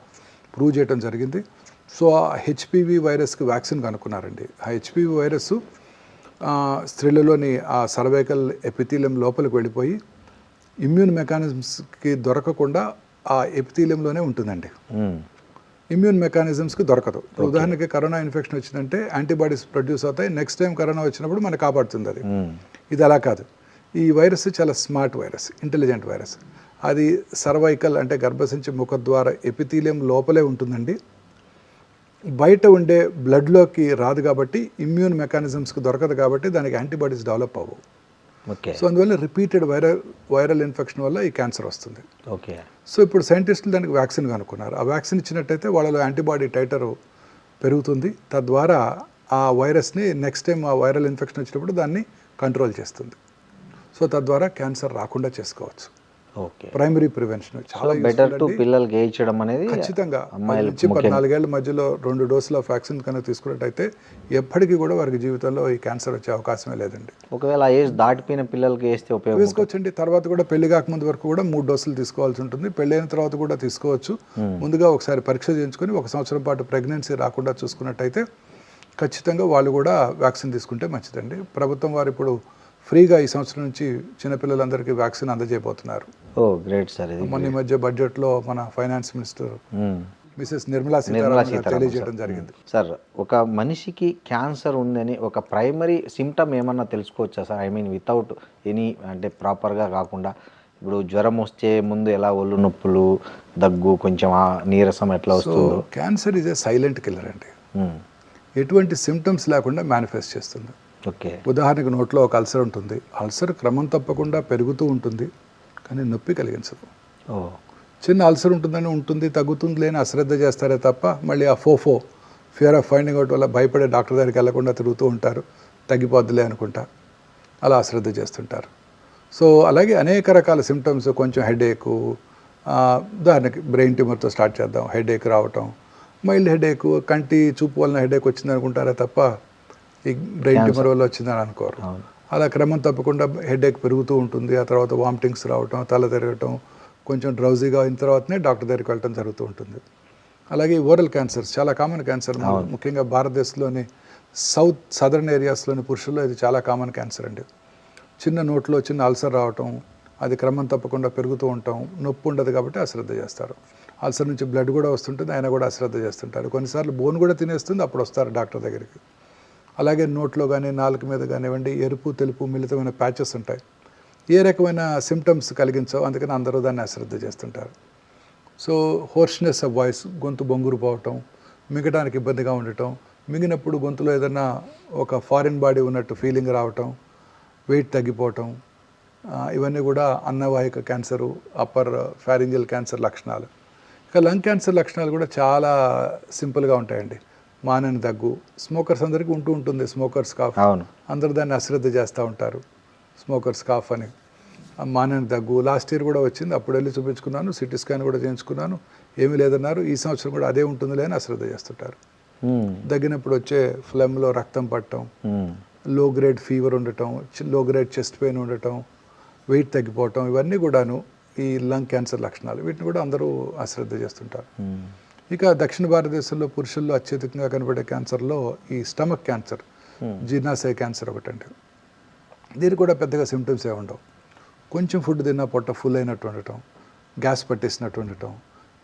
ప్రూవ్ చేయడం జరిగింది. సో ఆ హెచ్పివి వైరస్కి వ్యాక్సిన్ కనుక్కున్నారండి. ఆ హెచ్పివి వైరస్ స్త్రీలలోని ఆ సర్వైకల్ ఎపిథీలియం లోపలికి వెళ్ళిపోయి ఇమ్యూన్ మెకానిజమ్స్కి దొరకకుండా ఆ ఎపిథీలియంలోనే ఉంటుందండి. ఇమ్యూన్ మెకానిజమ్స్కి దొరకదు. ఇప్పుడు ఉదాహరణకి కరోనా ఇన్ఫెక్షన్ వచ్చిందంటే యాంటీబాడీస్ ప్రొడ్యూస్ అవుతాయి, నెక్స్ట్ టైం కరోనా వచ్చినప్పుడు మనకు కాపాడుతుంది అది. ఇది అలా కాదు. ఈ వైరస్ చాలా స్మార్ట్ వైరస్, ఇంటెలిజెంట్ వైరస్. అది సర్వైకల్ అంటే గర్భసంచి ముఖద్వార ఎపిథీలియం లోపలే ఉంటుందండి. బయట ఉండే బ్లడ్లోకి రాదు కాబట్టి, ఇమ్యూన్ మెకానిజమ్స్కి దొరకదు కాబట్టి దానికి యాంటీబాడీస్ డెవలప్ అవ్వవు. సో అందువల్ల రిపీటెడ్ వైరల్ ఇన్ఫెక్షన్ వల్ల ఈ క్యాన్సర్ వస్తుంది. ఓకే. సో ఇప్పుడు సైంటిస్టులు దానికి వ్యాక్సిన్ కనుక్కున్నారు. ఆ వ్యాక్సిన్ ఇచ్చినట్టయితే వాళ్ళలో యాంటీబాడీ టైటర్ పెరుగుతుంది. తద్వారా ఆ వైరస్ని నెక్స్ట్ టైం ఆ వైరల్ ఇన్ఫెక్షన్ వచ్చినప్పుడు దాన్ని కంట్రోల్ చేస్తుంది. సో తద్వారా క్యాన్సర్ రాకుండా చేసుకోవచ్చు. ఓకే. ప్రైమరీ ప్రివెన్షన్ చాలా బెటర్ టు useful అండి. పిల్లలకి వేయించడం అనేది ఖచ్చితంగా 10 అమ్మాయిలు నుంచి 14 ఏళ్ల మధ్యలో 2 డోసుల వ్యాక్సిన్ కనుక తీసుకున్నట్టయితే ఎప్పటికీ కూడా వారికి జీవితంలో ఈ క్యాన్సర్ వచ్చే అవకాశమే లేదండి. ఒకవేళ ఆ ఏజ్ దాటిపోయిన పిల్లలకి వేస్తే ఉపయోగం వేసుకోవచ్చండి. తర్వాత కూడా పెళ్లి కాకముందు వరకు కూడా 3 డోసులు తీసుకోవాల్సి ఉంటుంది. పెళ్ళైన తర్వాత కూడా తీసుకోవచ్చు. ముందుగా ఒకసారి పరీక్ష చేయించుకొని 1 సంవత్సరం పాటు ప్రెగ్నెన్సీ రాకుండా చూసుకున్నట్టయితే ఖచ్చితంగా వాళ్ళు కూడా వ్యాక్సిన్ తీసుకుంటే మంచిదండి. ప్రభుత్వం వారు ఇప్పుడు ఫ్రీగా ఈ సంవత్సరం నుంచి చిన్నపిల్లలందరికీ వ్యాక్సిన్ అందజేయబోతున్నారు. ఓ గ్రేట్ సార్. ఇది మొన్న ఈ మధ్య బడ్జెట్లో మన finance minister Mrs Nirmala Sitharaman తెలియజేయడం జరిగింది. సార్, ఒక మనిషికి క్యాన్సర్ ఉందని ఒక ప్రైమరీ సిమ్టమ్ ఏమన్నా తెలుసుకోవచ్చా sir? I mean without any అంటే ప్రాపర్గా కాకుండా ఇప్పుడు జ్వరం వస్తే ముందు ఎలా ఒళ్ళు నొప్పులు, దగ్గు, కొంచెం నీరసం ఎట్లా వస్తుందో. Cancer is a silent killer అండి. ఎటువంటి సిమ్టమ్స్ లేకుండా మేనిఫెస్ట్ చేస్తుంది. ఓకే. ఉదాహరణకు నోట్లో ఒక అల్సర్ ఉంటుంది. అల్సర్ క్రమం తప్పకుండా పెరుగుతూ ఉంటుంది కానీ నొప్పి కలిగించదు. ఓ చిన్న అల్సర్ ఉంటుందని ఉంటుంది, తగ్గుతుంది లేని అశ్రద్ధ చేస్తారే తప్ప మళ్ళీ ఆ ఫియర్ ఆఫ్ ఫైండింగ్ అవుట్ వల్ల భయపడే డాక్టర్ దగ్గరికి వెళ్లకుండా తిరుగుతూ ఉంటారు. తగ్గిపోద్దులే అనుకుంటా అలా అశ్రద్ధ చేస్తుంటారు. సో అలాగే అనేక రకాల సిమ్టమ్స్, కొంచెం హెడేకు, ఉదాహరణకి బ్రెయిన్ ట్యూమర్తో స్టార్ట్ చేద్దాం. హెడేక్ రావటం, మైల్డ్ హెడేక్, కంటి చూపు వలన హెడేక్ వచ్చింది అనుకుంటారే తప్ప ఈ బ్రెయిన్ ట్యూమర్ వల్ల వచ్చిందని అనుకోరు. అలా క్రమం తప్పకుండా హెడేక్ పెరుగుతూ ఉంటుంది. ఆ తర్వాత వామిటింగ్స్ రావటం, తల తిరగటం, కొంచెం డ్రౌజీగా అయిన తర్వాతనే డాక్టర్ దగ్గరికి వెళ్ళటం జరుగుతూ ఉంటుంది. అలాగే ఓరల్ క్యాన్సర్స్ చాలా కామన్ క్యాన్సర్. ముఖ్యంగా భారతదేశంలోని సదర్న్ ఏరియాస్లోని పురుషుల్లో ఇది చాలా కామన్ క్యాన్సర్ అండి. చిన్న నోట్లో చిన్న అల్సర్ రావటం, అది క్రమం తప్పకుండా పెరుగుతూ ఉంటాం. నొప్పి ఉండదు కాబట్టి అశ్రద్ధ చేస్తారు. అల్సర్ నుంచి బ్లడ్ కూడా వస్తుంటుంది, ఆయన కూడా అశ్రద్ధ చేస్తుంటారు. కొన్నిసార్లు బోన్ కూడా తినేస్తుంది, అప్పుడు వస్తారు డాక్టర్ దగ్గరికి. అలాగే నోట్లో కానీ నాలుక మీద కానివ్వండి ఎరుపు తెలుపు మిళితమైన ప్యాచెస్ ఉంటాయి. ఏ రకమైన సిమ్టమ్స్ కలిగించవు, అందుకని అందరూ దాన్ని అశ్రద్ధ చేస్తుంటారు. సో హోర్స్నెస్ ఆఫ్ వాయిస్, గొంతు బొంగురు పోవటం, మింగటానికి ఇబ్బందిగా ఉండటం, మింగినప్పుడు గొంతులో ఏదైనా ఒక ఫారిన్ బాడీ ఉన్నట్టు ఫీలింగ్ రావటం, వెయిట్ తగ్గిపోవటం, ఇవన్నీ కూడా అన్నవాహిక క్యాన్సరు, అప్పర్ ఫ్యారింజియల్ క్యాన్సర్ లక్షణాలు. ఇక లంగ్ క్యాన్సర్ లక్షణాలు కూడా చాలా సింపుల్గా ఉంటాయండి. మానని దగ్గు, స్మోకర్స్ అందరికీ ఉంటుంది స్మోకర్స్ కాఫ్. అందరూ దాన్ని అశ్రద్ధ చేస్తూ ఉంటారు స్మోకర్స్ కాఫ్ అని. మానని దగ్గు లాస్ట్ ఇయర్ కూడా వచ్చింది, అప్పుడు వెళ్ళి చూపించుకున్నాను, సిటీ స్కాన్ కూడా చేయించుకున్నాను, ఏమీ లేదన్నారు. ఈ సంవత్సరం కూడా అదే ఉంటుందిలే అని అశ్రద్ధ చేస్తుంటారు. దగ్గినప్పుడు వచ్చే ఫ్లెమ్లో రక్తం పట్టడం, లో గ్రేడ్ ఫీవర్ ఉండటం, లో గ్రేడ్ చెస్ట్ పెయిన్ ఉండటం, వెయిట్ తగ్గిపోవటం, ఇవన్నీ కూడాను ఈ లంగ్ క్యాన్సర్ లక్షణాలు. వీటిని కూడా అందరూ అశ్రద్ధ చేస్తుంటారు. ఇక దక్షిణ భారతదేశంలో పురుషుల్లో అత్యధికంగా కనబడే క్యాన్సర్లో ఈ స్టమక్ క్యాన్సర్, జీర్ణాశయ క్యాన్సర్ ఒకటండి. దీనికి కూడా పెద్దగా సిమ్టమ్స్ ఏ ఉండవు. కొంచెం ఫుడ్ తిన్నా పొట్ట ఫుల్ అయినట్టు ఉండటం, గ్యాస్ పట్టేసినట్టు ఉండటం,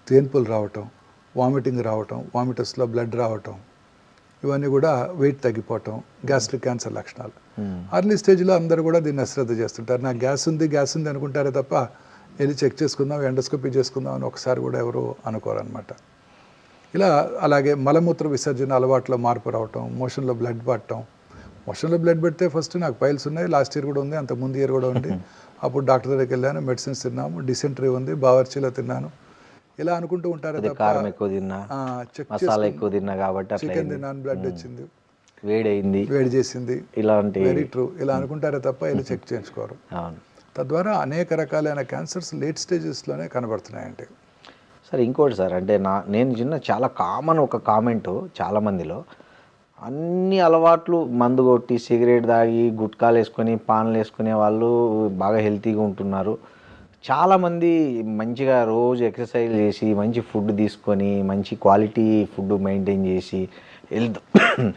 తేన్పులు రావటం, వామిటింగ్ రావటం, వామిటస్లో బ్లడ్ రావటం, ఇవన్నీ కూడా వెయిట్ తగ్గిపోవటం గ్యాస్ట్రిక్ క్యాన్సర్ లక్షణాలు. అర్లీ స్టేజ్లో అందరూ కూడా దీన్ని అశ్రద్ధ చేస్తుంటారు. నాకు గ్యాస్ ఉంది అనుకుంటారే తప్ప వెళ్ళి చెక్ చేసుకుందాం, ఎండోస్కోపీ చేసుకుందాం అని ఒకసారి కూడా ఎవరు అనుకోరనమాట. ఇలా అలాగే మలమూత్ర విసర్జన అలవాట్లో మార్పు రావటం, మోషన్లో బ్లడ్ పట్టడం. మోషన్లో బ్లడ్ పెడితే ఫస్ట్ నాకు పైల్స్ ఉన్నాయి, లాస్ట్ ఇయర్ కూడా ఉంది, అంత ముందు ఇయర్ కూడా ఉంది. అప్పుడు డాక్టర్ దగ్గరికి వెళ్ళాను, మెడిసిన్స్ తిన్నాము, డిసెంట్రీ ఉంది, బావర్చీలో తిన్నాను, ఇలా అనుకుంటూ ఉంటారు తప్ప చెక్ చికెన్ తిన్నాను, బ్లడ్ వచ్చింది, వేడి చేసింది, ఇలాంటి వెరీ ట్రూ, ఇలా అనుకుంటారే తప్ప వెళ్ళి చెక్ చేయించుకోరు. తద్వారా అనేక రకాలైన క్యాన్సర్స్ లేట్ స్టేజెస్లోనే కనబడుతున్నాయండి. సార్ ఇంకోటి సార్, అంటే నేను చాలా కామన్ ఒక కామెంటు చాలామందిలో, అన్ని అలవాట్లు మందు కొట్టి సిగరెట్ తాగి గుట్కాలు వేసుకొని పాన్లు వేసుకునే వాళ్ళు బాగా హెల్తీగా ఉంటున్నారు. చాలామంది మంచిగా రోజు ఎక్సర్సైజ్ చేసి మంచి ఫుడ్ తీసుకొని మంచి క్వాలిటీ ఫుడ్ మెయింటైన్ చేసి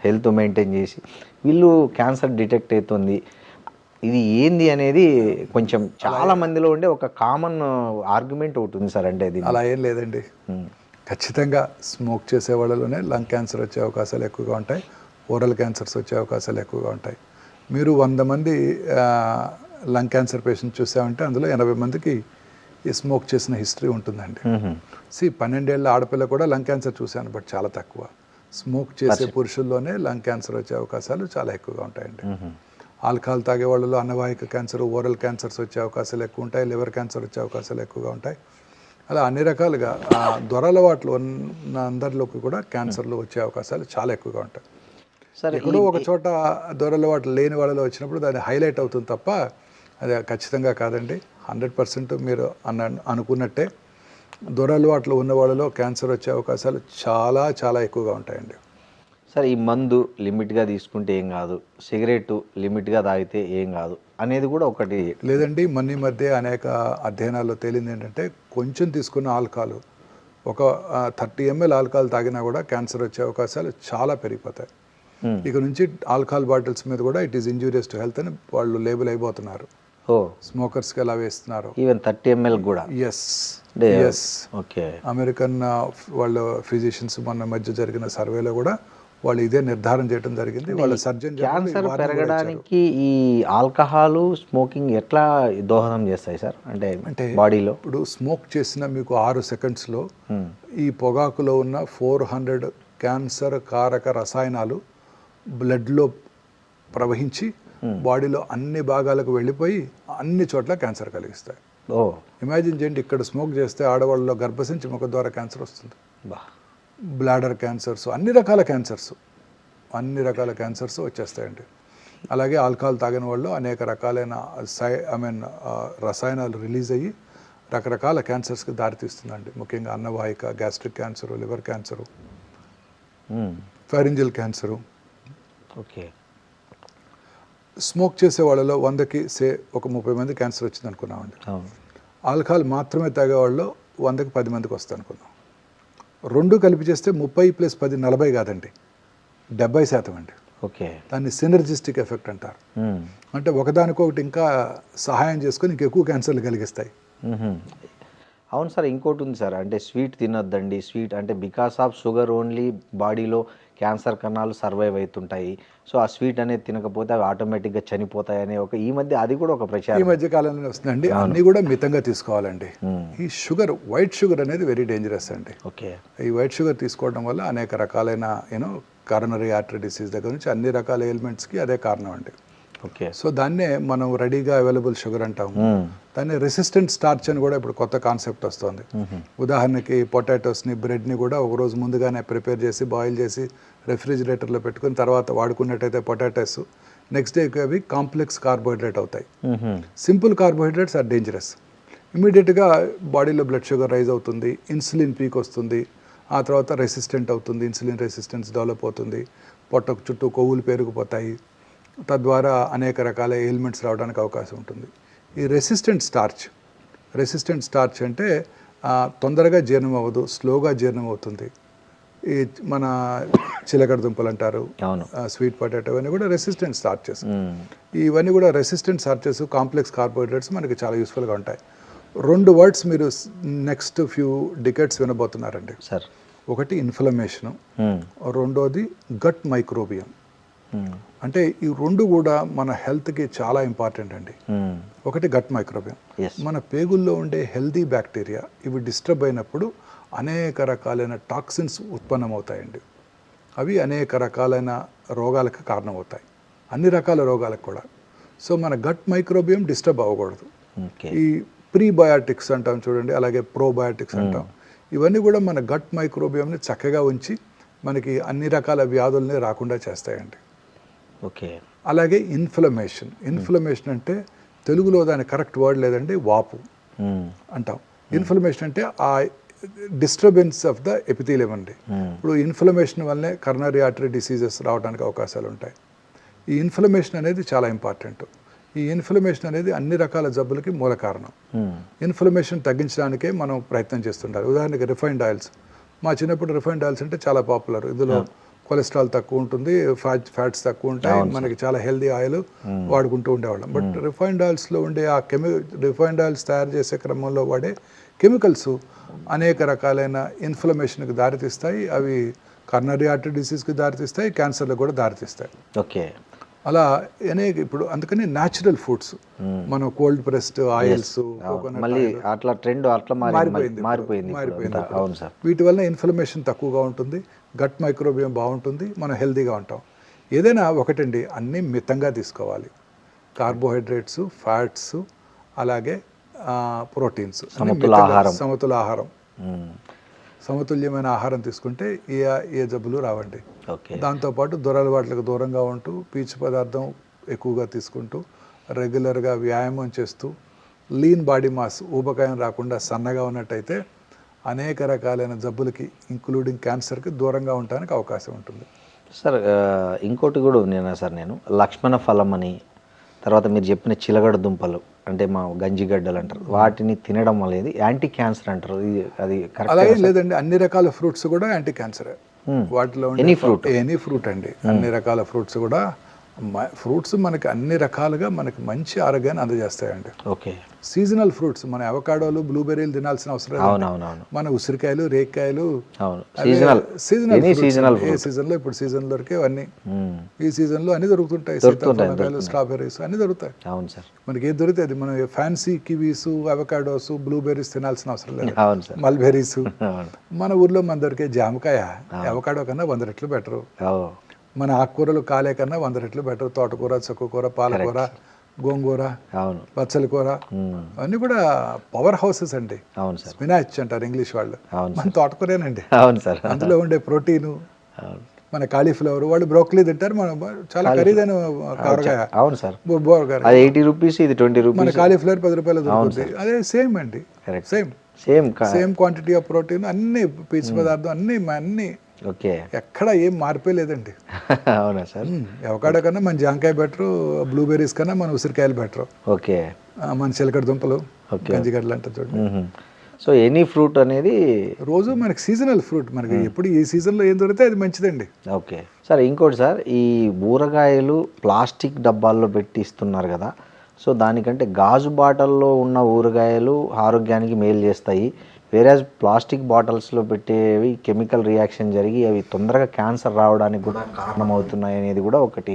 హెల్త్ మెయింటైన్ చేసి వీళ్ళు క్యాన్సర్ డిటెక్ట్ అవుతుంది. ఇది ఏంది అనేది కొంచెం చాలా మందిలో ఉండే ఒక కామన్ ఆర్గ్యుమెంట్ ఒకటి ఉంది సార్. అంటే ఇది అలా ఏం లేదండి. ఖచ్చితంగా స్మోక్ చేసే వాళ్ళలోనే లంగ్ క్యాన్సర్ వచ్చే అవకాశాలు ఎక్కువగా ఉంటాయి, ఓరల్ క్యాన్సర్స్ వచ్చే అవకాశాలు ఎక్కువగా ఉంటాయి. మీరు 100 మంది లంగ్ క్యాన్సర్ పేషెంట్ చూసామంటే అందులో 80 మందికి ఈ స్మోక్ చేసిన హిస్టరీ ఉంటుందండి. 12 ఏళ్ళ ఆడపిల్ల కూడా లంగ్ క్యాన్సర్ చూశాను, బట్ చాలా తక్కువ. స్మోక్ చేసే పురుషుల్లోనే లంగ్ క్యాన్సర్ వచ్చే అవకాశాలు చాలా ఎక్కువగా ఉంటాయండి. ఆల్కహాల్ తాగే వాళ్ళలో అన్నవాహిక క్యాన్సర్, ఓరల్ క్యాన్సర్స్ వచ్చే అవకాశాలు ఎక్కువ ఉంటాయి, లివర్ క్యాన్సర్ వచ్చే అవకాశాలు ఎక్కువగా ఉంటాయి. అలా అన్ని రకాలుగా దురలవాట్లు ఉన్న అందరిలోకి కూడా క్యాన్సర్లు వచ్చే అవకాశాలు చాలా ఎక్కువగా ఉంటాయి. సరే, ఎక్కడో ఒక చోట దురలవాట్లు లేని వాళ్ళలో వచ్చినప్పుడు దాన్ని హైలైట్ అవుతుంది తప్ప అది ఖచ్చితంగా కాదండి. 100% మీరు అనుకున్నట్టే దురలవాట్లు ఉన్న వాళ్ళలో క్యాన్సర్ వచ్చే అవకాశాలు చాలా చాలా ఎక్కువగా ఉంటాయండి. సార్ ఈ మందు లిమిట్గా తీసుకుంటే ఏం కాదు, సిగరెట్ లిమిట్గా తాగితే ఏం కాదు అనేది కూడా ఒకటి లేదండి. ఈ మధ్య అనేక అధ్యయనాల్లో తేలింది ఏంటంటే కొంచెం తీసుకున్న ఆల్కహాల్, ఒక 30 ml ఆల్కహాల్ తాగినా కూడా క్యాన్సర్ వచ్చే అవకాశాలు చాలా పెరిగిపోతాయి. ఇక నుంచి ఆల్కహాల్ బాటిల్స్ మీద కూడా it is injurious to health అని వాళ్ళు లేబుల్ అయిపోతున్నారు. స్మోకర్స్కి ఎలా వేస్తున్నారు, ఈవెన్ 30 ml కూడా. Yes okay. అమెరికన్ వాళ్ళ ఫిజిషియన్స్ మొన్న మధ్య జరిగిన సర్వేలో కూడా వాళ్ళు ఇదే నిర్ధారణ చేయడం జరిగింది. వాళ్ళ సర్జన్ క్యాన్సర్ పెరగడానికి ఈ ఆల్కహాల్ స్మోకింగ్ ఎట్లా దోహదం చేస్తాయి సార్? అంటే బాడీలో ఇప్పుడు స్మోక్ చేసిన మీకు 6 సెకండ్స్లో ఈ పొగాకులో ఉన్న 400 క్యాన్సర్ కారక రసాయనాలు బ్లడ్లో ప్రవహించి బాడీలో అన్ని భాగాలకు వెళ్ళిపోయి అన్ని చోట్ల క్యాన్సర్ కలిగిస్తాయి. ఇమాజిన్ చేయండి, ఇక్కడ స్మోక్ చేస్తే ఆడవాళ్ళలో గర్భసించి ముఖ ద్వారా క్యాన్సర్ వస్తుంది, బ్లాడర్ క్యాన్సర్స్, అన్ని రకాల క్యాన్సర్స్ వచ్చేస్తాయండి. అలాగే ఆల్కహాల్ తాగిన వాళ్ళు అనేక రకాలైన రసాయనాలు రిలీజ్ అయ్యి రకరకాల క్యాన్సర్స్కి దారితీస్తుందండి. ముఖ్యంగా అన్నవాహిక, gastric cancer, liver cancer, pharyngeal cancer. Okay. Smoke చేసే వాళ్ళలో 100కి ఒక 30 మంది క్యాన్సర్ వచ్చింది అనుకున్నామండి. ఆల్కహాల్ మాత్రమే తాగే వాళ్ళు 100కి 10 మందికి వస్తుంది అనుకున్నాం. రెండు కలిపి చేస్తే 30 + 10 40 కాదండి, 70% అండి. ఓకే. దాన్ని సినర్జిస్టిక్ ఎఫెక్ట్ అంటారు. అంటే ఒకదానికొకటి ఇంకా సహాయం చేసుకొని ఇంకెక్కువ క్యాన్సర్లు కలిగిస్తాయి. అవును సార్, ఇంకోటి ఉంది సార్, అంటే స్వీట్ తినొద్దండి. స్వీట్ అంటే బికాస్ ఆఫ్ షుగర్ ఓన్లీ బాడీలో క్యాన్సర్ కణాలు సర్వైవ్ అవుతుంటాయి. సో ఆ స్వీట్ అనేది తినకపోతే అవి ఆటోమేటిక్గా చనిపోతాయి అనే ఒక ఈ మధ్య ఒక ప్రచారం ఈ మధ్య కాలంలో వస్తుందండి. అన్నీ కూడా మితంగా తీసుకోవాలండి. ఈ షుగర్, వైట్ షుగర్ అనేది వెరీ డేంజరస్ అండి. ఓకే. ఈ వైట్ షుగర్ తీసుకోవడం వల్ల అనేక రకాలైన కారోనరీ ఆర్టరీ డిసీజ్ దగ్గర నుంచి అన్ని రకాల ఎయిల్మెంట్స్కి అదే కారణం అండి. ఓకే. సో దాన్నే మనం రెడీగా అవైలబుల్ షుగర్ అంటాము. దాన్ని రెసిస్టెంట్ స్టార్చ్ అని కూడా ఇప్పుడు కొత్త కాన్సెప్ట్ వస్తుంది. ఉదాహరణకి పొటాటోస్ని, బ్రెడ్ని కూడా ఒక రోజు ముందుగానే ప్రిపేర్ చేసి బాయిల్ చేసి రెఫ్రిజిరేటర్లో పెట్టుకుని తర్వాత వాడుకున్నట్టయితే పొటాటోస్ నెక్స్ట్ డేకి అవి కాంప్లెక్స్ కార్బోహైడ్రేట్ అవుతాయి. Simple carbohydrates are dangerous. ఇమీడియట్గా బాడీలో బ్లడ్ షుగర్ రైజ్ అవుతుంది, ఇన్సులిన్ పీక్ వస్తుంది, ఆ తర్వాత రెసిస్టెంట్ అవుతుంది, ఇన్సులిన్ రెసిస్టెన్స్ డెవలప్ అవుతుంది, పొట్టకు చుట్టూ కొవ్వులు పెరిగిపోతాయి, తద్వారా అనేక రకాల ఎయిల్మెంట్స్ రావడానికి అవకాశం ఉంటుంది. ఈ రెసిస్టెంట్ స్టార్చ్ అంటే తొందరగా జీర్ణం అవ్వదు, స్లోగా జీర్ణం అవుతుంది. ఈ మన చిలకడ దుంపలు అంటారు, స్వీట్ పొటాటో, ఇవన్నీ కూడా రెసిస్టెంట్ స్టార్చెస్. ఇవన్నీ కూడా రెసిస్టెంట్ స్టార్చెస్, కాంప్లెక్స్ కార్బోహైడ్రేట్స్ మనకి చాలా యూస్ఫుల్గా ఉంటాయి. 2 వర్డ్స్ మీరు నెక్స్ట్ ఫ్యూ డికెట్స్ వినబోతున్నారండి సార్. ఒకటి ఇన్ఫ్లమేషను, రెండోది గట్ మైక్రోబియం. అంటే ఈ రెండు కూడా మన హెల్త్కి చాలా ఇంపార్టెంట్ అండి. ఒకటి గట్ మైక్రోబియం, మన పేగుల్లో ఉండే హెల్దీ బ్యాక్టీరియా, ఇవి డిస్టర్బ్ అయినప్పుడు అనేక రకాలైన టాక్సిన్స్ ఉత్పన్నమవుతాయండి. అవి అనేక రకాలైన రోగాలకు కారణమవుతాయి, అన్ని రకాల రోగాలకు కూడా. సో మన గట్ మైక్రోబియం డిస్టర్బ్ అవ్వకూడదు. ఈ ప్రీబయాటిక్స్ అంటాం చూడండి, అలాగే ప్రోబయాటిక్స్ అంటాం, ఇవన్నీ కూడా మన గట్ మైక్రోబియంని చక్కగా ఉంచి మనకి అన్ని రకాల వ్యాధుల్ని రాకుండా చేస్తాయండి. ఓకే. అలాగే ఇన్ఫ్లమేషన్ అంటే తెలుగులో దాని కరెక్ట్ వర్డ్ లేదండి, వాపు అంటాం. ఇన్ఫ్లమేషన్ అంటే ఆ డిస్టర్బెన్స్ ఆఫ్ ద ఎపిథీలియం అండి. ఇప్పుడు ఇన్ఫ్లమేషన్ వల్లనే కరోనరీ ఆర్టరీ డిసీజెస్ రావడానికి అవకాశాలు ఉంటాయి. ఈ ఇన్ఫ్లమేషన్ అనేది చాలా ఇంపార్టెంట్. ఈ ఇన్ఫ్లమేషన్ అనేది అన్ని రకాల జబ్బులకి మూల కారణం. ఇన్ఫ్లమేషన్ తగ్గించడానికే మనం ప్రయత్నం చేస్తుంటారు. ఉదాహరణకి రిఫైన్డ్ ఆయిల్స్. మా చిన్నప్పుడు రిఫైన్డ్ ఆయిల్స్ అంటే చాలా పాపులర్. ఇందులో కొలెస్ట్రాల్ తక్కువ ఉంటుంది, ఫ్యాట్స్ తక్కువ ఉంటాయి, మనకి చాలా హెల్దీ ఆయిల్ వాడుకుంటూ ఉండేవాళ్ళం. బట్ రిఫైన్డ్ ఆయిల్స్లో ఉండే ఆ రిఫైన్డ్ ఆయిల్స్ తయారు చేసే క్రమంలో వాడే కెమికల్స్ అనేక రకాలైన ఇన్ఫ్లమేషన్కి దారితీస్తాయి. అవి కరోనరీ ఆర్టరీ డిసీజ్కి దారితీస్తాయి, క్యాన్సర్లకు కూడా దారితీస్తాయి. ఓకే. అలా అనేక ఇప్పుడు అందుకని న్యాచురల్ ఫుడ్స్, మనం కోల్డ్ ప్రెస్డ్ ఆయిల్స్, అట్లా ట్రెండ్ అట్లా మారిపోయింది. వీటి వల్ల ఇన్ఫ్లమేషన్ తక్కువగా ఉంటుంది, గట్ మైక్రోబియం బాగుంటుంది, మనం హెల్తీగా ఉంటాం. ఏదైనా ఒకటండి, అన్నీ మితంగా తీసుకోవాలి. కార్బోహైడ్రేట్స్, ఫ్యాట్స్, అలాగే ప్రోటీన్స్, సమతుల ఆహారం, సమతుల్యమైన ఆహారం తీసుకుంటే ఏ జబ్బులు రావండి. దాంతోపాటు దురలవాట్లకు దూరంగా ఉంటూ, పీచు పదార్థం ఎక్కువగా తీసుకుంటూ, రెగ్యులర్గా వ్యాయామం చేస్తూ, లీన్ బాడీ మాస్, ఊబకాయం రాకుండా సన్నగా ఉన్నట్టయితే అనేక రకాలైన జబ్బులకి ఇంక్లూడింగ్ క్యాన్సర్కి దూరంగా ఉండడానికి అవకాశం ఉంటుంది. సార్ ఇంకోటి కూడా ఉంది సార్, నేను లక్ష్మణ ఫలం అని, తర్వాత మీరు చెప్పిన చిలగడ దుంపలు అంటే మా గంజిగడ్డలు అంటారు, వాటిని తినడం అనేది యాంటీ క్యాన్సర్ అంటారు, అది అలాగే లేదండి, అన్ని రకాల ఫ్రూట్స్ కూడా యాంటీ క్యాన్సరే. వాటిలో ఎనీ ఫ్రూట్ అండి, అన్ని రకాల ఫ్రూట్స్ కూడా, ఫ్రూట్స్ మనకి అన్ని రకాలుగా మనకి మంచి ఆరోగ్యాన్ని అందజేస్తాయండి. ఓకే. సీజనల్ ఫ్రూట్స్, మన అవకాడోలు, బ్లూబెర్రీలు తినాల్సిన అవసరం లేదు. మన ఉసిరికాయలు, రేక్కాయలు సీజనల్, ఏ సీజన్లో ఇప్పుడు సీజన్ దొరికేవన్నీ ఈ సీజన్లో అన్ని దొరుకుతుంటాయి. సీతాఫలాలు, స్ట్రాబెర్రీస్ అన్ని దొరుకుతాయి. అవును సార్, మనకి ఏది దొరికితే అది. మనం ఫ్యాన్సీ కివీస్, అవకాడోస్, బ్లూబెర్రీస్ తినాల్సిన అవసరం లేదు. మల్బెర్రీస్, మన ఊర్లో మన దొరికే జామకాయ అవకాడో కన్నా 100 రెట్లు బెటరు. మన ఆకుకూరలు కాలే కన్నా 100 రెట్లు బెటర్. తోటకూర, చుక్కకూర, పాలకూర, గోంగూర, పచ్చలి కూర అన్నీ కూడా పవర్ హౌసెస్ అండి. స్పినాచ్ అంటారు ఇంగ్లీష్ వాళ్ళు, మన తోటకూరేనండి. అందులో ఉండే ప్రోటీను, మన కాలీఫ్లవర్, వాళ్ళు బ్రోకలీ తింటారు, మన చాలా ఖరీదైన కూరగాయ. మన కాలీఫ్లవర్ 10 రూపాయలు దొరుకుతుంది. అదే సేమ్ అండి, సేమ్ క్వాంటిటీ ఆఫ్ ప్రోటీన్, అన్ని పీచు పదార్థం, అన్ని ఓకే, ఎక్కడ ఏం మార్పే లేదండి. అవునా సార్? అవకాడో కన్నా మన జాంకాయ బెటరు, బ్లూబెర్రీస్ కన్నా మన ఉసిరికాయలు బెటరు. ఓకే. మన చిలకడ దుంపలు, గంజిగడ్డలు అంటారు చూడండి. సో ఎనీ ఫ్రూట్ అనేది రోజు మనకి సీజనల్ ఫ్రూట్, మనకి ఎప్పుడు ఈ సీజన్లో ఏం దొరికితే అది మంచిదండి. Okay sir. ఇంకోటి సార్, ఈ ఊరగాయలు ప్లాస్టిక్ డబ్బాల్లో పెట్టి ఇస్తున్నారు కదా, సో దానికంటే గాజు బాటల్లో ఉన్న ఊరగాయలు ఆరోగ్యానికి మేలు చేస్తాయి, వేరేజ్ ప్లాస్టిక్ బాటిల్స్లో పెట్టేవి కెమికల్ రియాక్షన్ జరిగి అవి తొందరగా క్యాన్సర్ రావడానికి కూడా కారణమవుతున్నాయి అనేది కూడా ఒకటి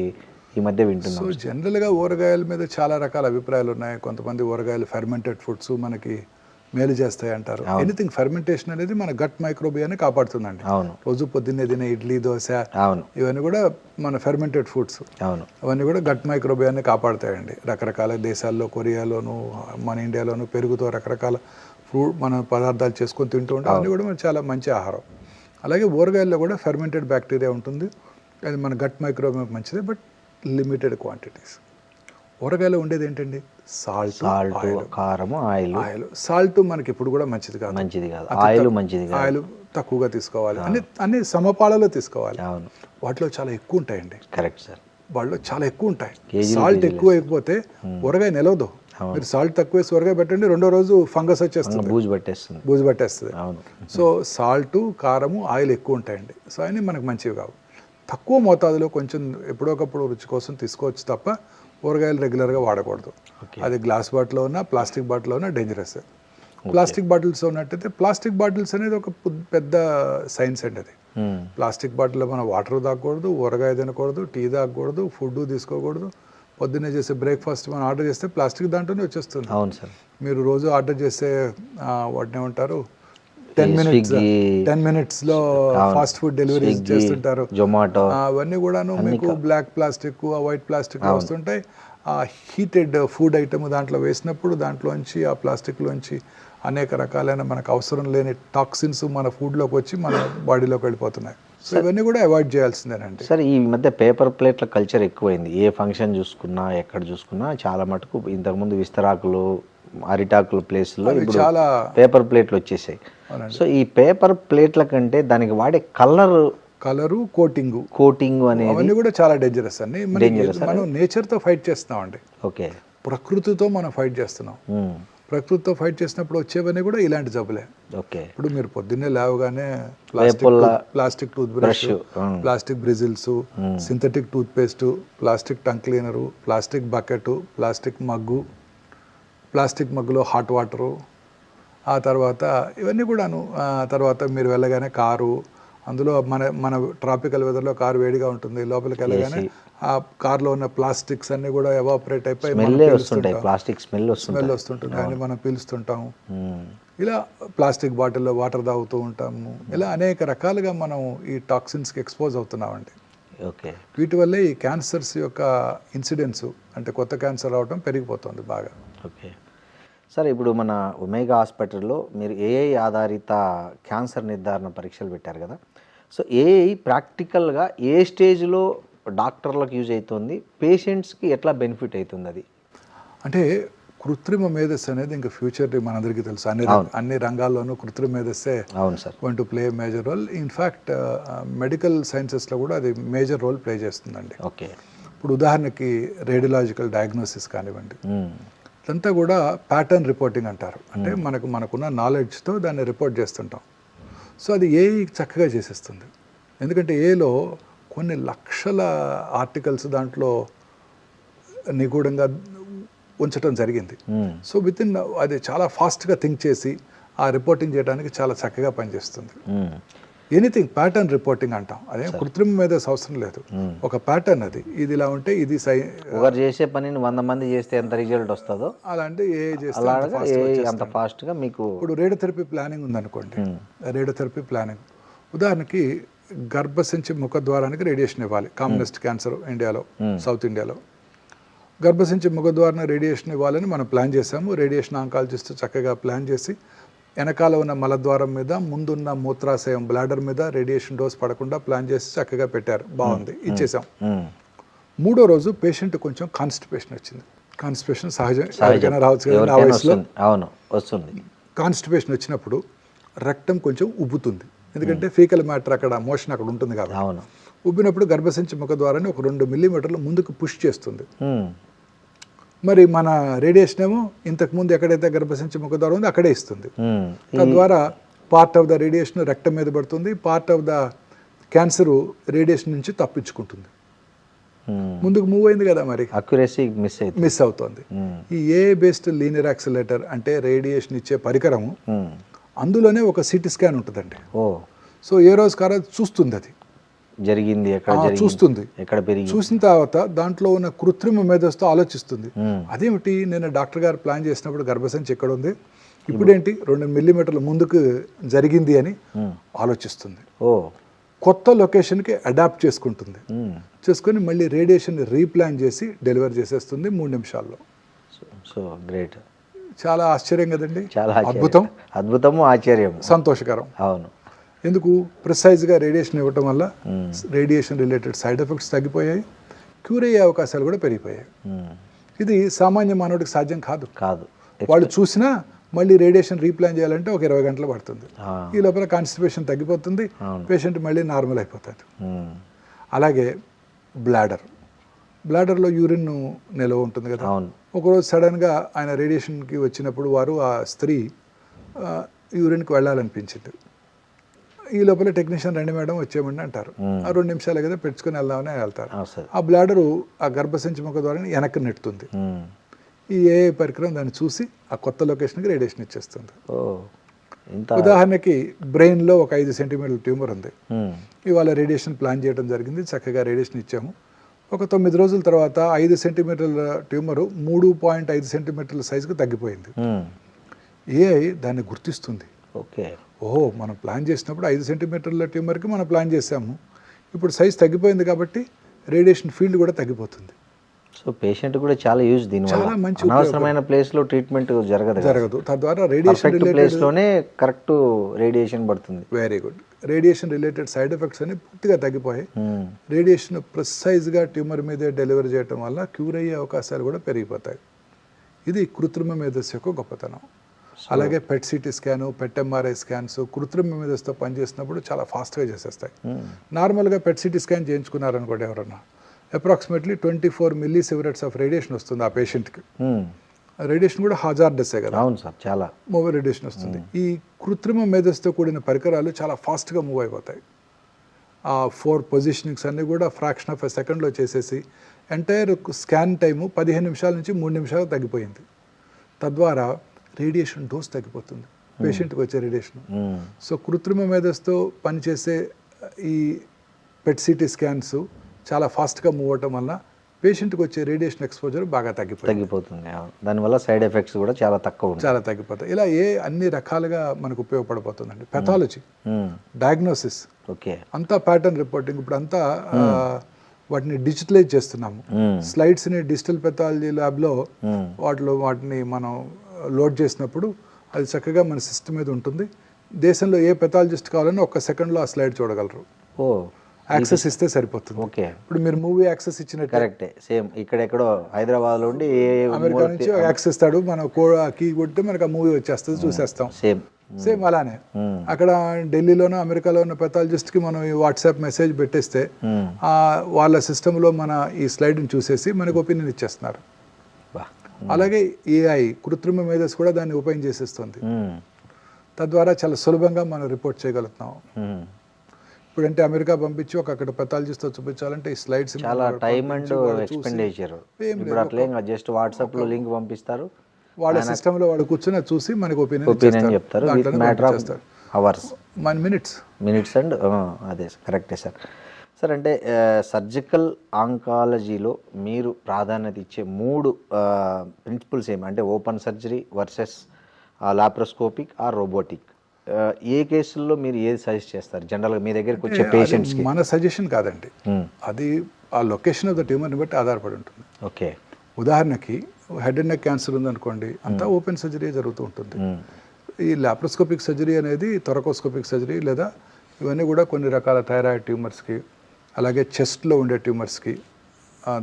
ఈ మధ్య వింటున్నాం. సో జనరల్గా ఊరగాయల మీద చాలా రకాల అభిప్రాయాలు ఉన్నాయి. కొంతమంది ఊరగాయలు ఫెర్మెంటెడ్ ఫుడ్స్ మనకి మేలు చేస్తాయి అంటారు. ఎనీథింగ్ ఫెర్మెంటేషన్ అనేది మన గట్ మైక్రోబియాని కాపాడుతుందండి. రోజు పొద్దున్నే తినే ఇడ్లీ, దోశ ఇవన్నీ కూడా మన ఫెర్మెంటెడ్ ఫుడ్స్, అవన్నీ కూడా గట్ మైక్రోబియాని కాపాడుతాయండి. రకరకాల దేశాల్లో, కొరియాలోను, మన ఇండియాలోను పెరుగుతో రకరకాల మన పదార్థాలు చేసుకొని తింటూ ఉంటాం. అవన్నీ కూడా మనకు చాలా మంచి ఆహారం. అలాగే ఊరగాయల్లో కూడా ఫెర్మెంటెడ్ బ్యాక్టీరియా ఉంటుంది, అది మన గట్ మైక్రోబియం మంచిదే, బట్ లిమిటెడ్ క్వాంటిటీస్. ఊరగాయలో ఉండేది ఏంటండి? సాల్ట్, కారం, ఆయిల్. సాల్ట్ మనకి ఇప్పుడు కూడా మంచిది కాదు, ఆయిల్ తక్కువగా తీసుకోవాలి, అన్ని సమపాలలో తీసుకోవాలి. వాటిలో చాలా ఎక్కువ ఉంటాయండి. కరెక్ట్ సార్, వాటిలో చాలా ఎక్కువ ఉంటాయి. సాల్ట్ ఎక్కువ అయిపోతే ఊరగాయ నిలవదు. మీరు సాల్ట్ తక్కువ వేసి ఊరగాయ పెట్టండి, 2వ రోజు ఫంగస్ వచ్చేస్తుంది, బూజు పట్టేస్తుంది. సో సాల్ట్, కారము, ఆయిల్ ఎక్కువ ఉంటాయండి. సో అన్నీ మనకు మంచివి కావు. తక్కువ మోతాదులో కొంచెం ఎప్పుడోకప్పుడు రుచి కోసం తీసుకోవచ్చు తప్ప ఊరగాయలు రెగ్యులర్గా వాడకూడదు. అది గ్లాస్ బాటిల్లో ఉన్నా, ప్లాస్టిక్ బాటిల్లో ఉన్నా డేంజరస్. ప్లాస్టిక్ బాటిల్స్ ఉన్నట్టయితే, ప్లాస్టిక్ బాటిల్స్ అనేది ఒక పెద్ద సైన్స్ అండి. అది ప్లాస్టిక్ బాటిల్లో మనం వాటర్ తాగకూడదు, ఊరగాయ తినకూడదు, టీ తాగకూడదు, ఫుడ్ తీసుకోకూడదు. పొద్దున్నే చేసే బ్రేక్ఫాస్ట్ మనం ఆర్డర్ చేస్తే ప్లాస్టిక్ దాంట్లోనే వచ్చేస్తుంది. అవును సార్. మీరు రోజు ఆర్డర్ చేస్తే వాటిని ఏమంటారు, 10 మినిట్స్లో ఫాస్ట్ ఫుడ్ డెలివరీ చేస్తుంటారు, జొమాటో. అవన్నీ కూడాను మీకు బ్లాక్ ప్లాస్టిక్, వైట్ ప్లాస్టిక్ వస్తుంటాయి. ఆ హీటెడ్ ఫుడ్ ఐటమ్ దాంట్లో వేసినప్పుడు దాంట్లోంచి, ఆ ప్లాస్టిక్లోంచి అనేక రకాలైన మనకు అవసరం లేని టాక్సిన్స్ మన ఫుడ్లోకి వచ్చి మన బాడీలోకి వెళ్ళిపోతున్నాయి. సో ఇవన్నీ కూడా అవాయిడ్ చేయాల్సిందేనండి. సార్ ఈ మధ్య పేపర్ ప్లేట్ల కల్చర్ ఎక్కువైంది. ఏ ఫంక్షన్ చూసుకున్నా, ఎక్కడ చూసుకున్నా చాలా మటుకు ఇంతకుముందు విస్తరాకులు, అరిటాకుల ప్లేస్లో ఇప్పుడు చాలా పేపర్ ప్లేట్లు వచ్చేసాయి. సో ఈ పేపర్ ప్లేట్ల కంటే దానికి వాడే కలరు, కోటింగ్ అనేది అవన్నీ కూడా చాలా డేంజరస్ అండి. మనం నేచర్తో ఫైట్ చేస్తున్నామండి. ఓకే, ప్రకృతితో మనం ఫైట్ చేస్తున్నాం. ప్రకృతితో ఫైట్ చేసినప్పుడు వచ్చేవన్నీ కూడా ఇలాంటి జబ్బులే. ఓకే. ఇప్పుడు మీరు పొద్దున్నే లేవగానే plastic toothbrush, plastic bristles, synthetic toothpaste, plastic tongue cleaner, plastic bucket, plastic మగ్గులో హాట్ వాటరు, ఆ తర్వాత ఇవన్నీ కూడాను. తర్వాత మీరు వెళ్ళగానే కారు, అందులో మన ట్రాపికల్ వెదర్లో కారు వేడిగా ఉంటుంది, లోపలికి వెళ్ళగానే ఆ కార్లో ఉన్న ప్లాస్టిక్స్ అన్ని కూడా ఎవాపరేట్ అయిపోయి స్మెల్ వస్తుంటుంది, అని మనం పీలుస్తుంటాము. ఇలా ప్లాస్టిక్ బాటిల్లో వాటర్ తాగుతూ ఉంటాము. ఇలా అనేక రకాలుగా మనం ఈ టాక్సిన్స్కి ఎక్స్పోజ్ అవుతున్నామండి. ఓకే. వీటి వల్లే ఈ క్యాన్సర్స్ యొక్క ఇన్సిడెన్స్, అంటే కొత్త క్యాన్సర్ రావడం పెరిగిపోతుంది బాగా. ఓకే సార్, ఇప్పుడు మన ఒమేగా హాస్పిటల్లో మీరు ఏఐ ఆధారిత క్యాన్సర్ నిర్ధారణ పరీక్షలు పెట్టారు కదా, సో ఏఐ ప్రాక్టికల్గా ఏ స్టేజ్లో డాక్టర్లకు యూజ్ అవుతుంది, పేషెంట్స్కి ఎట్లా బెనిఫిట్ అవుతుంది? అది అంటే కృత్రిమ మేధస్సు అనేది ఇంకా ఫ్యూచర్ మనందరికీ తెలుసు, అన్ని రంగాల్లోనూ కృత్రిమ మేధస్సే అవును sir going to play major role. In fact medical సైన్సెస్లో కూడా అది మేజర్ రోల్ ప్లే చేస్తుందండి. ఓకే. ఇప్పుడు ఉదాహరణకి రేడియలాజికల్ డయాగ్నోసిస్ కానివ్వండి, ఇదంతా కూడా ప్యాటర్న్ రిపోర్టింగ్ అంటారు. అంటే మనకున్న నాలెడ్జ్తో దాన్ని రిపోర్ట్ చేస్తుంటాం. సో అది ఏఐ చక్కగా చేసేస్తుంది. ఎందుకంటే ఏలో కొన్ని లక్షల ఆర్టికల్స్ దాంట్లో నిగూఢంగా ఉంచడం జరిగింది. సో అది చాలా ఫాస్ట్గా థింక్ చేసి ఆ రిపోర్టింగ్ చేయడానికి చాలా చక్కగా పనిచేస్తుంది. ఎనీథింగ్ ప్యాటర్న్ రిపోర్టింగ్ అంటాం. అదే కృత్రిమ మేధస్సు అవసరం లేదు, ఒక ప్యాటర్న్ అది, ఇది ఇలా ఉంటే ఇది ఒకరు చేసే పనిని 100 మంది చేస్తే ఎంత రిజల్ట్ వస్తుందో అలాంటి ఏ అంత ఫాస్ట్గా మీకు. ఇప్పుడు రేడియోథెరపీ ప్లానింగ్ ఉందనుకోండి, రేడియోథెరపీ ప్లానింగ్ ఉదాహరణకి గర్భసంచి ముఖద్వారానికి రేడియేషన్ ఇవ్వాలి. కామనెస్ట్ క్యాన్సర్ ఇండియాలో, సౌత్ ఇండియాలో గర్భసంచి ముఖద్వారాన రేడియేషన్ ఇవ్వాలని మనం ప్లాన్ చేసాము. రేడియేషన్ ఆంకాలజిస్ట్ చక్కగా ప్లాన్ చేసి వెనకాల ఉన్న మలద్వారం మీద, ముందున్న మూత్రాశయం బ్లాడర్ మీద రేడియేషన్ డోస్ పడకుండా ప్లాన్ చేసి చక్కగా పెట్టారు. బాగుంది, ఇచ్చేసాం. 3వ రోజు పేషెంట్ కొంచెం కాన్స్టిపేషన్ వచ్చింది. కాన్స్టిపేషన్ సహజం, రావచ్చు కదా ఆ వయసులో. అవును, వస్తుంది. కాన్స్టిపేషన్ వచ్చినప్పుడు రక్తం కొంచెం ఉబ్బుతుంది, ఎందుకంటే ఫీకల్ మ్యాటర్ అక్కడ మోషన్ అక్కడ ఉంటుంది కాబట్టి. అవును. ఉబ్బినప్పుడు గర్భసంచి ముఖద్వారాన్ని ఒక 2 మిల్లీమీటర్లు ముందుకు పుష్ చేస్తుంది. మరి మన రేడియేషన్ ఏమో ఇంతకుముందు ఎక్కడైతే గర్భసంచి ముఖద్వారం ఉందో అక్కడే ఇస్తుంది. తద్వారా పార్ట్ ఆఫ్ ద రేడియేషన్ రక్తం మీద పడుతుంది, part of the cancer radiation నుంచి తప్పించుకుంటుంది. ముందుకు మూవ్ అయింది కదా, మరి అక్యురసీ మిస్ అవుతుంది. ఈ ఏఐ బేస్డ్ లీనియర్ యాక్సిలరేటర్ అంటే రేడియేషన్ ఇచ్చే పరికరము, అందులోనే ఒక సిటీ స్కాన్ ఉంటుందండి. సో ఏ రోజు కాదు చూస్తుంది, అది జరిగింది చూస్తుంది, ఎక్కడ పెరిగి చూసిన తర్వాత దాంట్లో ఉన్న కృత్రిమ మేధస్సుతో ఆలోచిస్తుంది. అదేమిటి, నేను డాక్టర్ గారు ప్లాన్ చేసినప్పుడు గర్భసంచి ఎక్కడ ఉంది, ఇప్పుడేంటి 2 మిల్లీమీటర్ల ముందుకు జరిగింది అని ఆలోచిస్తుంది. కొత్త లొకేషన్కి అడాప్ట్ చేసుకుంటుంది. చేసుకొని మళ్ళీ రేడియేషన్ రీప్లాన్ చేసి డెలివర్ చేసేస్తుంది 3 నిమిషాల్లో. సో గ్రేట్, చాలా ఆశ్చర్యం కదండి, చాలా అద్భుతము, ఆశ్చర్యం, సంతోషకరం. అవును. ఎందుకు, ప్రిసైజ్గా రేడియేషన్ ఇవ్వటం వల్ల రేడియేషన్ రిలేటెడ్ సైడ్ ఎఫెక్ట్స్ తగ్గిపోయాయి, క్యూర్ అయ్యే అవకాశాలు కూడా పెరిగిపోయాయి. ఇది సామాన్య మానవుడికి సాధ్యం కాదు. వాళ్ళు చూసినా మళ్ళీ రేడియేషన్ రీప్లాన్ చేయాలంటే ఒక 20 గంటలు పడుతుంది. ఈ లోపల కాన్స్టిపేషన్ తగ్గిపోతుంది, పేషెంట్ మళ్ళీ నార్మల్ అయిపోతాడు. అలాగే బ్లాడర్లో యూరిన్ నిల్వ ఉంటుంది కదా. ఒకరోజు సడన్గా ఆయన రేడియేషన్కి వచ్చినప్పుడు ఆ స్త్రీ యూరిన్కి వెళ్ళాలనిపించింది. ఈ లోపల టెక్నీషియన్ రండి మేడం వచ్చేయమండి అంటారు. ఆ 2 నిమిషాలు కదా పెట్టుకుని వెళ్దామని వెళ్తారు. ఆ బ్లాడరు ఆ గర్భసంచి ముఖ ద్వారా వెనక్కి నెట్టుతుంది. ఈ ఏఐ పరికరం దాన్ని చూసి ఆ కొత్త లొకేషన్కి రేడియేషన్ ఇచ్చేస్తుంది. ఉదాహరణకి బ్రెయిన్లో ఒక 5 సెంటీమీటర్ల ట్యూమర్ ఉంది. ఇవాళ రేడియేషన్ ప్లాన్ చేయడం జరిగింది, చక్కగా రేడియేషన్ ఇచ్చాము. ఒక 9 రోజుల తర్వాత 5 సెంటీమీటర్ల ట్యూమరు 3.5 సెంటీమీటర్ల సైజుకు తగ్గిపోయింది. ఏఐ దాన్ని గుర్తిస్తుంది. మనం ప్లాన్ చేసినప్పుడు 5 సెంటీమీటర్ల ట్యూమర్కి మనం ప్లాన్ చేసాము, ఇప్పుడు సైజ్ తగ్గిపోయింది కాబట్టి రేడియేషన్ ఫీల్డ్ కూడా తగ్గిపోతుంది. సో పేషెంట్ కూడా చాలా యూజ్, దీనివల్ల అనవసరమైన ప్లేస్లో ట్రీట్మెంట్ జరగదు. తద్వారా రేడియేషన్ ప్లేస్లోనే కరెక్ట్ రేడియేషన్ పడుతుంది. Very good. Radiation related side effects అన్ని పూర్తిగా తగ్గిపోయాయి. రేడియేషన్ ప్రిసైజ్గా ట్యూమర్ మీదే డెలివరీ చేయడం వల్ల క్యూర్ అయ్యే అవకాశాలు కూడా పెరిగిపోతాయి. ఇది కృత్రిమ మేధస్సు యొక్క గొప్పతనం. అలాగే పెట్ సిటీ స్కాను, పెట్ ఎంఆర్ఐ స్కాన్స్ కృత్రిమ మేధస్సుతో పనిచేసినప్పుడు చాలా ఫాస్ట్గా చేసేస్తాయి. నార్మల్గా పెట్ సిటీ స్కాన్ చేయించుకున్నారనుకోండి ఎవరన్నా, అప్రాక్సిమేట్లీ 24 మిల్లీసివరెట్స్ ఆఫ్ రేడియేషన్ వస్తుంది ఆ పేషెంట్కి. రేడియేషన్ కూడా హజార్డస్సే కదా. అవును సార్, చాలా మూవ్ రేడియేషన్ వస్తుంది. ఈ కృత్రిమ మేధస్సుతో కూడిన పరికరాలు చాలా ఫాస్ట్గా మూవ్ అయిపోతాయి. ఆ 4 పొజిషనింగ్స్ అన్నీ కూడా ఫ్రాక్షన్ ఆఫ్ ఎ సెకండ్లో చేసేసి ఎంటైర్ స్కాన్ టైము 15 నిమిషాల నుంచి 3 నిమిషాలు తగ్గిపోయింది. తద్వారా రేడియేషన్ డోస్ తగ్గిపోతుంది, పేషెంట్కి వచ్చే రేడియేషన్. సో కృత్రిమ మేధస్సుతో పనిచేసే ఈ పెట్ సిటీ స్కాన్స్ చాలా ఫాస్ట్గా మూవ్ అవటం వల్ల పేషెంట్కి వచ్చే రేడియేషన్ ఎక్స్పోజర్ బాగా తగ్గిపోతుంది. దానివల్ల సైడ్ ఎఫెక్ట్స్ కూడా చాలా తగ్గిపోతాయి. ఇలా అన్ని రకాలుగా మనకు ఉపయోగపడిపోతుందండి. పెథాలజీ, డయాగ్నోసిస్, అంతా ప్యాటర్న్ రిపోర్టింగ్. ఇప్పుడు అంతా వాటిని డిజిటలైజ్ చేస్తున్నాము. స్లైడ్స్ని డిజిటల్ పెథాలజీ ల్యాబ్లో వాటిని మనం లోడ్ చేసినప్పుడు అది చక్కగా మన సిస్టమ్ మీద ఉంటుంది. దేశంలో ఏ పెథాలజిస్ట్ కావాలని 1 సెకండ్లో ఆ స్లైడ్ చూడగలరు. యాక్సెస్ ఇస్తే సరిపోతుంది. ఓకే, ఇప్పుడు మీరు మూవీ యాక్సెస్ ఇచ్చినట్టు కరెక్టే. సేమ్ ఇక్కడెక్కడో హైదరాబాద్లో ఉండి అమెరికా నుంచి యాక్సెస్ ఇస్తాడు, మనం కీ కొడితే మనకు ఆ మూవీ వచ్చేస్తుంది, చూసేస్తాం. సేమ్ అలానే అక్కడ ఢిల్లీలోనో అమెరికాలో ఉన్న పెథాలజిస్ట్కి మనం ఈ వాట్సాప్ మెసేజ్ పెట్టేస్తే వాళ్ళ సిస్టంలో మన ఈ స్లైడ్ని చూసేసి మనకు ఒపీనియన్ ఇచ్చేస్తున్నారు. అలాగే ఏఐ కృత్రిమ మేధస్సు కూడా దాన్ని ఉపయోగం చేసేస్తుంది. తద్వారా చాలా సులభంగా మనం రిపోర్ట్ చేయగలుగుతున్నాం. ఇప్పుడంటే అమెరికా పంపించి అక్కడ పెథాలజిస్ట్తో చూపించాలంటే ఈ స్లైడ్స్ చాలా టైం అండ్ ఎక్స్పెండిచర్. ఇప్పుడు అట్లే జస్ట్ వాట్సాప్లో లింక్ పంపిస్తారు, వాళ్ళ సిస్టంలో వాళ్ళు కూర్చొని చూసి మనకి ఒపీనియన్ చెప్తారు. Matter of hours, minutes and అదే కరెక్టే సార్. సార్ అంటే సర్జికల్ ఆంకాలజీలో మీరు ప్రాధాన్యత ఇచ్చే 3 ప్రిన్సిపల్స్ ఏమి అంటే open surgery versus laparoscopic or robotic, ఏ కేసుల్లో మీరు ఏది సజెస్ట్ చేస్తారు జనరల్గా మీ దగ్గరికి వచ్చే పేషెంట్స్కి? మన సజెషన్ కాదండి, అది ఆ లొకేషన్ ఆఫ్ ద ట్యూమర్ని బట్టి ఆధారపడి ఉంటుంది. ఓకే, ఉదాహరణకి హెడ్ అండ్ నెక్ క్యాన్సర్ ఉందనుకోండి, అంతా ఓపెన్ సర్జరీ జరుగుతూ ఉంటుంది. ఈ లాప్రోస్కోపిక్ సర్జరీ అనేది థొరకోస్కోపిక్ సర్జరీ, లేదా ఇవన్నీ కూడా కొన్ని రకాల థైరాయిడ్ ట్యూమర్స్కి, అలాగే చెస్ట్లో ఉండే ట్యూమర్స్కి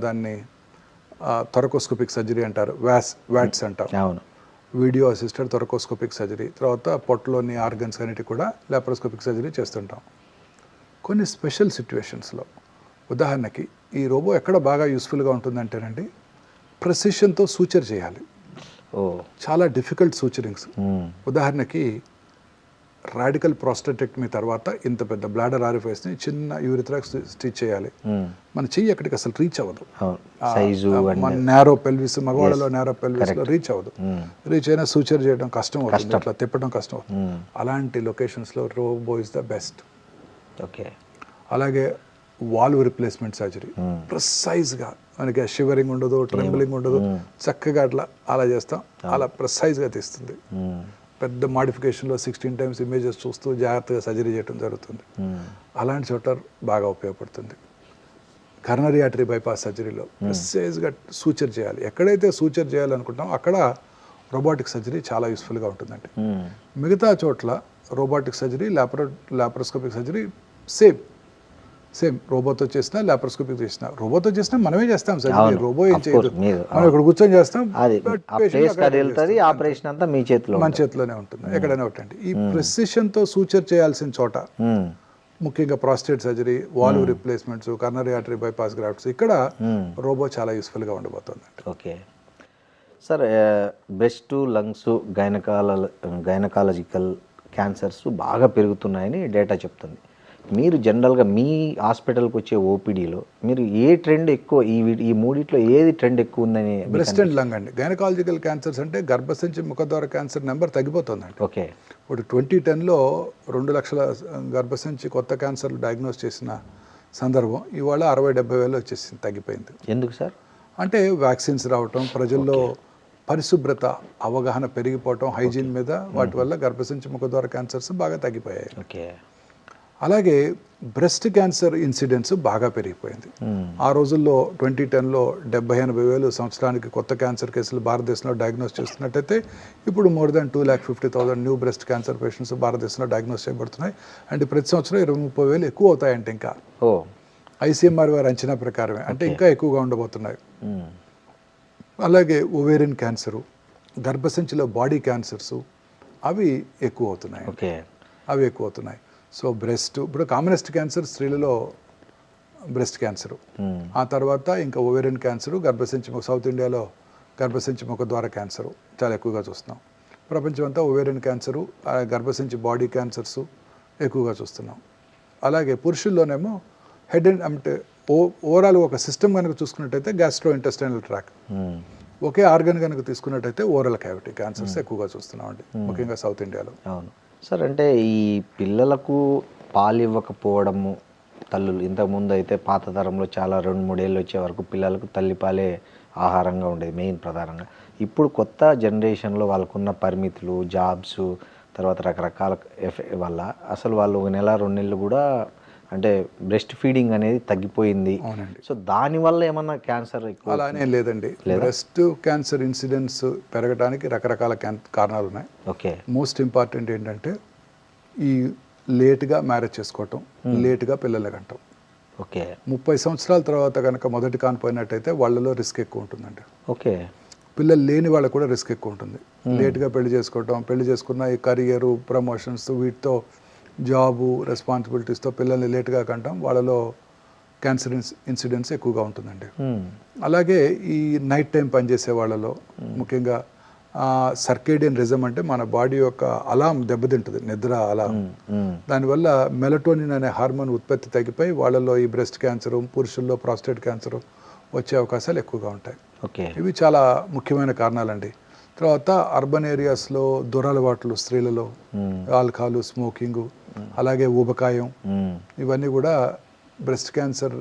దాన్ని థొరకోస్కోపిక్ సర్జరీ అంటారు, వ్యాట్స్ అంటారు. అవును, వీడియో అసిస్టెడ్ థొరకోస్కోపిక్ సర్జరీ. తర్వాత పొట్టలోని ఆర్గన్స్ అన్నిటి కూడా లాప్రోస్కోపిక్ సర్జరీ చేస్తుంటాం. కొన్ని స్పెషల్ సిచ్యువేషన్స్లో, ఉదాహరణకి ఈ రోబో ఎక్కడ బాగా యూస్ఫుల్గా ఉంటుందంటేనండి, ప్రెసిషన్తో సూచర్ చేయాలి. చాలా డిఫికల్ట్ సూచరింగ్స్. ఉదాహరణకి రాడికల్ ప్రాస్టెటెక్టమీ తర్వాత ఇంత పెద్ద బ్లాడర్ ఆరిఫైస్ని చిన్న యూరిథ్రాక్ స్టిచ్ చేయాలి. మన చెయ్యి అక్కడికి అసలు రీచ్ అవ్వదు. మన నేరో పెల్విస్, మగవాళ్ళలో నేరో పెల్విస్లో రీచ్ అవ్వదు. రీచ్ అయినా సూచర్ చేయడం కష్టం అవుతుంది, అట్లా తిప్పడం కష్టం అవుతుంది. అలాంటి లొకేషన్స్లో robot is the best. Okay, అలాగే వాల్వ్ రిప్లేస్మెంట్ సర్జరీ, ప్రిసైజ్గా మనకి షివరింగ్ ఉండదు, ట్రెంబలింగ్ ఉండదు, చక్కగా అలా చేస్తాం, అలా ప్రిసైజ్గా తీస్తుంది. పెద్ద మాడిఫికేషన్లో 16 times ఇమేజెస్ చూస్తూ జాగ్రత్తగా సర్జరీ చేయడం జరుగుతుంది. అలాంటి చోట బాగా ఉపయోగపడుతుంది. కర్నరీ ఆర్టరీ బైపాస్ సర్జరీలో ప్రిసైజ్గా సూచర్ చేయాలి. ఎక్కడైతే సూచర్ చేయాలనుకుంటామో అక్కడ రోబోటిక్ సర్జరీ చాలా యూస్ఫుల్గా ఉంటుందండి. మిగతా చోట్ల robotic surgery, laparoscopic surgery same రోబోతో చేసినా లాప్రోస్కోపిక్ చేసినా. రోబోతో చేసినా మనమే చేస్తాం సర్జరీ, రోబో ఏం చేయదు, మనం ఇక్కడ కూర్చొని చేస్తాం. ఆపరేషన్ అంతా మీ చేతిలో, మన చేతిలోనే ఉంటుంది, ఎక్కడైనా ఒకటండి. ఈ ప్రెసిషన్తో సూచర్ చేయాల్సిన చోట, ముఖ్యంగా prostate surgery, valve replacements, coronary artery bypass grafts, ఇక్కడ రోబో చాలా యూస్ఫుల్గా ఉండబోతుంది. Okay sir, breast, lungs, gynaecological cancers బాగా పెరుగుతున్నాయని డేటా చెప్తుంది. మీరు జనరల్గా మీ హాస్పిటల్కి వచ్చే ఓపీడీలో మీరు ఏ ట్రెండ్ ఎక్కువ, ఈ మూడిట్లో ఏది ట్రెండ్ ఎక్కువ ఉందని? బ్రెస్ట్ అండ్ లంగ్ అండి. గైనకాలజికల్ క్యాన్సర్స్ అంటే గర్భసంచి ముఖద్వార క్యాన్సర్ నెంబర్ తగ్గిపోతుందండి. ఓకే, ఇప్పుడు 2010లో 2 లక్షల గర్భసంచి కొత్త క్యాన్సర్లు డయాగ్నోస్ చేసిన సందర్భం ఇవాళ 60-70 వేలు వచ్చేసింది, తగ్గిపోయింది. ఎందుకు సార్? అంటే వ్యాక్సిన్స్ రావటం, ప్రజల్లో పరిశుభ్రత అవగాహన పెరిగిపోవటం, హైజీన్ మీద, వాటి వల్ల గర్భసంచి ముఖద్వార క్యాన్సర్స్ బాగా తగ్గిపోయాయి. ఓకే, అలాగే బ్రెస్ట్ క్యాన్సర్ ఇన్సిడెన్స్ బాగా పెరిగిపోయింది. ఆ రోజుల్లో 2010లో 70-80 వేలు సంవత్సరానికి కొత్త క్యాన్సర్ కేసులు భారతదేశంలో డయాగ్నోస్ చేస్తున్నట్టయితే ఇప్పుడు more than 2,50,000 new breast cancer patients భారతదేశంలో డయాగ్నోస్ చేయబడుతున్నాయి. అంటే ప్రతి సంవత్సరం 20-30 వేలు ఎక్కువ అవుతాయంటే ఇంకా ఐసీఎంఆర్ వారి అంచనా ప్రకారమే, అంటే ఇంకా ఎక్కువగా ఉండబోతున్నాయి. అలాగే ఓవేరియన్ క్యాన్సరు, గర్భసంచిలో బాడీ క్యాన్సర్స్ అవి ఎక్కువ అవుతున్నాయి. సో బ్రెస్ట్, ఇప్పుడు కామనెస్ట్ క్యాన్సర్ స్త్రీలలో బ్రెస్ట్ క్యాన్సరు, ఆ తర్వాత ఇంకా ఓవేరియన్ క్యాన్సరు, సౌత్ ఇండియాలో గర్భసంచి ముఖద్వార క్యాన్సరు చాలా ఎక్కువగా చూస్తున్నాం. ప్రపంచం అంతా ఓవేరియన్ క్యాన్సరు, గర్భసంచి బాడీ క్యాన్సర్స్ ఎక్కువగా చూస్తున్నాం. అలాగే పురుషుల్లోనేమో హెడ్ అండ్ అంటే ఓవరాల్ ఒక సిస్టమ్ కనుక చూసుకున్నట్టయితే గ్యాస్ట్రో ఇంటెస్టైనల్ ట్రాక్, ఒకే ఆర్గన్ కనుక తీసుకున్నట్టయితే ఓరల్ క్యావిటీ క్యాన్సర్స్ ఎక్కువగా చూస్తున్నాం అండి, ముఖ్యంగా సౌత్ ఇండియాలో. అవును సార్, అంటే ఈ పిల్లలకు పాలు ఇవ్వకపోవడము, తల్లులు ఇంతకుముందు అయితే పాత తరంలో చాలా 2-3 ఏళ్ళు వచ్చే వరకు పిల్లలకు తల్లిపాలే ఆహారంగా ఉండేది మెయిన్ ప్రధానంగా. ఇప్పుడు కొత్త జనరేషన్లో వాళ్ళకున్న పరిమితులు, జాబ్స్, తర్వాత రకరకాల వల్ల అసలు వాళ్ళు 1 నెల 2 నెలలు కూడా అంటే బ్రెస్ట్ ఫీడింగ్ అనేది తగ్గిపోయింది. సో దానివల్ల ఏమన్నా క్యాన్సర్ ఎక్కువ? అలానే లేదండి, బ్రెస్ట్ క్యాన్సర్ ఇన్సిడెన్స్ పెరగడానికి రకరకాల కారణాలు ఉన్నాయి. ఓకే, మోస్ట్ ఇంపార్టెంట్ ఏంటంటే ఈ లేట్గా మ్యారేజ్ చేసుకోవటం, లేట్గా పిల్లలు కంటాం. ఓకే 30 సంవత్సరాల తర్వాత కనుక మొదటి కానిపోయినట్టయితే వాళ్ళలో రిస్క్ ఎక్కువ ఉంటుందండి. ఓకే. పిల్లలు లేని వాళ్ళకు కూడా రిస్క్ ఎక్కువ ఉంటుంది. లేట్గా పెళ్లి చేసుకోవటం, పెళ్లి చేసుకున్న ఈ కెరియరు, ప్రమోషన్స్, వీటితో జాబు, రెస్పాన్సిబిలిటీస్తో పిల్లల్ని లేట్గా కంటాం, వాళ్ళలో క్యాన్సర్ ఇన్సిడెన్స్ ఎక్కువగా ఉంటుందండి. అలాగే ఈ నైట్ టైం పనిచేసే వాళ్ళలో ముఖ్యంగా సర్కేడియన్ రిజం అంటే మన బాడీ యొక్క అలాం దెబ్బతింటుంది, నిద్ర అలాం. దానివల్ల మెలటోనిన్ అనే హార్మోన్ ఉత్పత్తి తగ్గిపోయి వాళ్ళలో ఈ బ్రెస్ట్ క్యాన్సరు, పురుషుల్లో ప్రాస్టేట్ క్యాన్సరు వచ్చే అవకాశాలు ఎక్కువగా ఉంటాయి. ఓకే. ఇవి చాలా ముఖ్యమైన కారణాలండి. తర్వాత అర్బన్ ఏరియాస్లో దురలవాట్లు స్త్రీలలో ఆల్కహాల్, స్మోకింగ్, అలాగే ఊబకాయం, ఇవన్నీ కూడా బ్రెస్ట్ క్యాన్సర్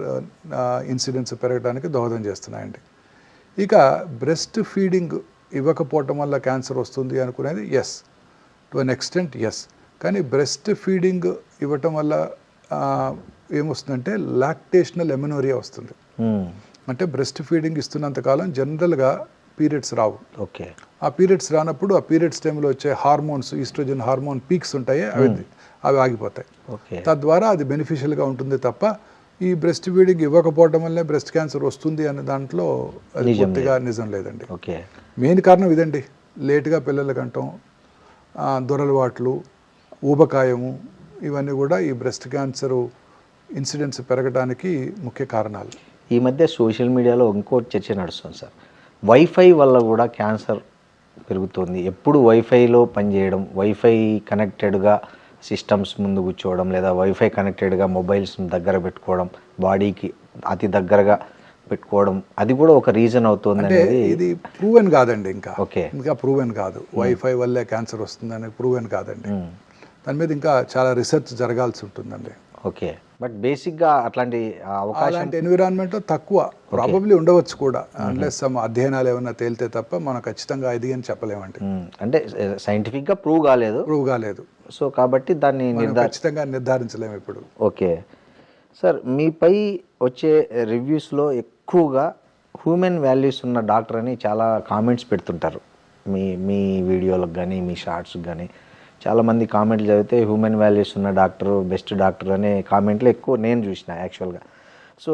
ఇన్సిడెన్స్ పెరగడానికి దోహదం చేస్తున్నాయండి. ఇక బ్రెస్ట్ ఫీడింగ్ ఇవ్వకపోవటం వల్ల క్యాన్సర్ వస్తుంది అనుకునేది yes, to an extent yes. కానీ బ్రెస్ట్ ఫీడింగ్ ఇవ్వటం వల్ల ఏమొస్తుందంటే లాక్టేషనల్ ఎమెనోరియా వస్తుంది. అంటే బ్రెస్ట్ ఫీడింగ్ ఇస్తున్నంతకాలం జనరల్గా పీరియడ్స్ రావు. ఓకే. ఆ పీరియడ్స్ రానప్పుడు ఆ పీరియడ్స్ టైంలో వచ్చే హార్మోన్స్, ఈస్ట్రోజన్ హార్మోన్ పీక్స్ ఉంటాయి, అవి ఆగిపోతాయి. తద్వారా అది బెనిఫిషియల్గా ఉంటుంది తప్ప ఈ బ్రెస్ట్ ఫీడింగ్ ఇవ్వకపోవడం వల్లే బ్రెస్ట్ క్యాన్సర్ వస్తుంది అనే దాంట్లో అది పూర్తిగా నిజం లేదండి. ఓకే. మెయిన్ కారణం ఇదండి, లేటుగా పిల్లల కంటాం, దురలవాట్లు, ఊబకాయము, ఇవన్నీ కూడా ఈ బ్రెస్ట్ క్యాన్సరు ఇన్సిడెన్స్ పెరగడానికి ముఖ్య కారణాలు. ఈ మధ్య సోషల్ మీడియాలో ఇంకో చర్చ నడుస్తుంది సార్, వైఫై వల్ల కూడా క్యాన్సర్ పెరుగుతుంది. ఎప్పుడు వైఫైలో పనిచేయడం, వైఫై కనెక్టెడ్గా సిస్టమ్స్ ముందు కూర్చోవడం, లేదా వైఫై కనెక్టెడ్గా మొబైల్స్ దగ్గర పెట్టుకోవడం, బాడీకి అతి దగ్గరగా పెట్టుకోవడం, అది కూడా ఒక రీజన్ అవుతుంది అనేది. ఇది ప్రూవెన్ కాదండి, ఓకే, ఇంకా ప్రూవెన్ కాదు. వైఫై వల్లే క్యాన్సర్ వస్తుందని ప్రూవెన్ కాదండి. దాని మీద ఇంకా చాలా రీసెర్చ్ జరగాల్సి ఉంటుందండి. ఓకే. బట్ బేసిక్గా అట్లాంటి అలాంటి ఎన్విరాన్మెంట్ తక్కువ ప్రాబబ్లీ ఉండవచ్చు కూడా, అన్లెస్ సమ్ అధ్యయనాలు ఏమైనా తేలితే తప్ప మనం ఖచ్చితంగా ఇది అని చెప్పలేమండి. అంటే సైంటిఫిక్గా ప్రూవ్ కాలేదు. సో కాబట్టి దాన్ని ఖచ్చితంగా నిర్ధారించలేము ఇప్పుడు. ఓకే సార్, మీపై వచ్చే రివ్యూస్లో ఎక్కువగా హ్యూమన్ వాల్యూస్ ఉన్న డాక్టర్ అని చాలా కామెంట్స్ పెడుతుంటారు. మీ వీడియోలకు కానీ మీ షార్ట్స్కి కానీ చాలామంది కామెంట్లు చదివితే హ్యూమన్ వాల్యూస్ ఉన్న డాక్టర్, బెస్ట్ డాక్టర్ అనే కామెంట్లు ఎక్కువ నేను చూసిన యాక్చువల్గా. సో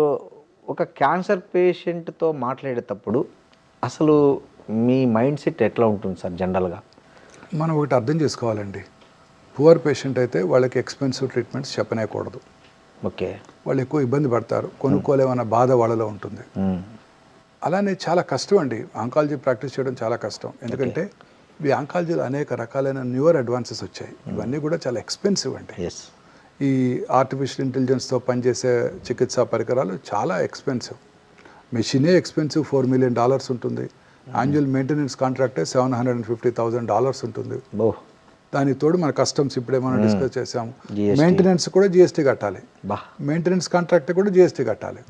ఒక క్యాన్సర్ పేషెంట్తో మాట్లాడేటప్పుడు అసలు మీ మైండ్ సెట్ ఎట్లా ఉంటుంది సార్ జనరల్గా? మనం ఒకటి అర్థం చేసుకోవాలండి, పువర్ పేషెంట్ అయితే వాళ్ళకి ఎక్స్పెన్సివ్ ట్రీట్మెంట్స్ చెప్పనేకూడదు. ఓకే. వాళ్ళు ఎక్కువ ఇబ్బంది పడతారు, కొనుక్కోలేమన్న బాధ వాళ్ళలో ఉంటుంది. అలానే చాలా కష్టం అండి ఆంకాలజీ ప్రాక్టీస్ చేయడం, చాలా కష్టం. ఎందుకంటే ఈ ఆంకాలజీలో అనేక రకాలైన న్యూయర్ అడ్వాన్సెస్ వచ్చాయి. ఇవన్నీ కూడా చాలా ఎక్స్పెన్సివ్ అండి. ఈ ఆర్టిఫిషియల్ ఇంటెలిజెన్స్తో పనిచేసే చికిత్సా పరికరాలు చాలా ఎక్స్పెన్సివ్. మెషినే ఎక్స్పెన్సివ్, $4 million ఉంటుంది. యాన్యువల్ మెయింటెనెన్స్ కాంట్రాక్టే $750,000 ఉంటుంది. దానికి తోడు మన కస్టమ్స్ ఇప్పుడే మనం డిస్కస్ చేసాము, మెయింటెనెన్స్ కూడా జిఎస్టీ కట్టాలి, మెయింటెనెన్స్ కాంట్రాక్ట్ కూడా జిఎస్టీ కట్టాలి.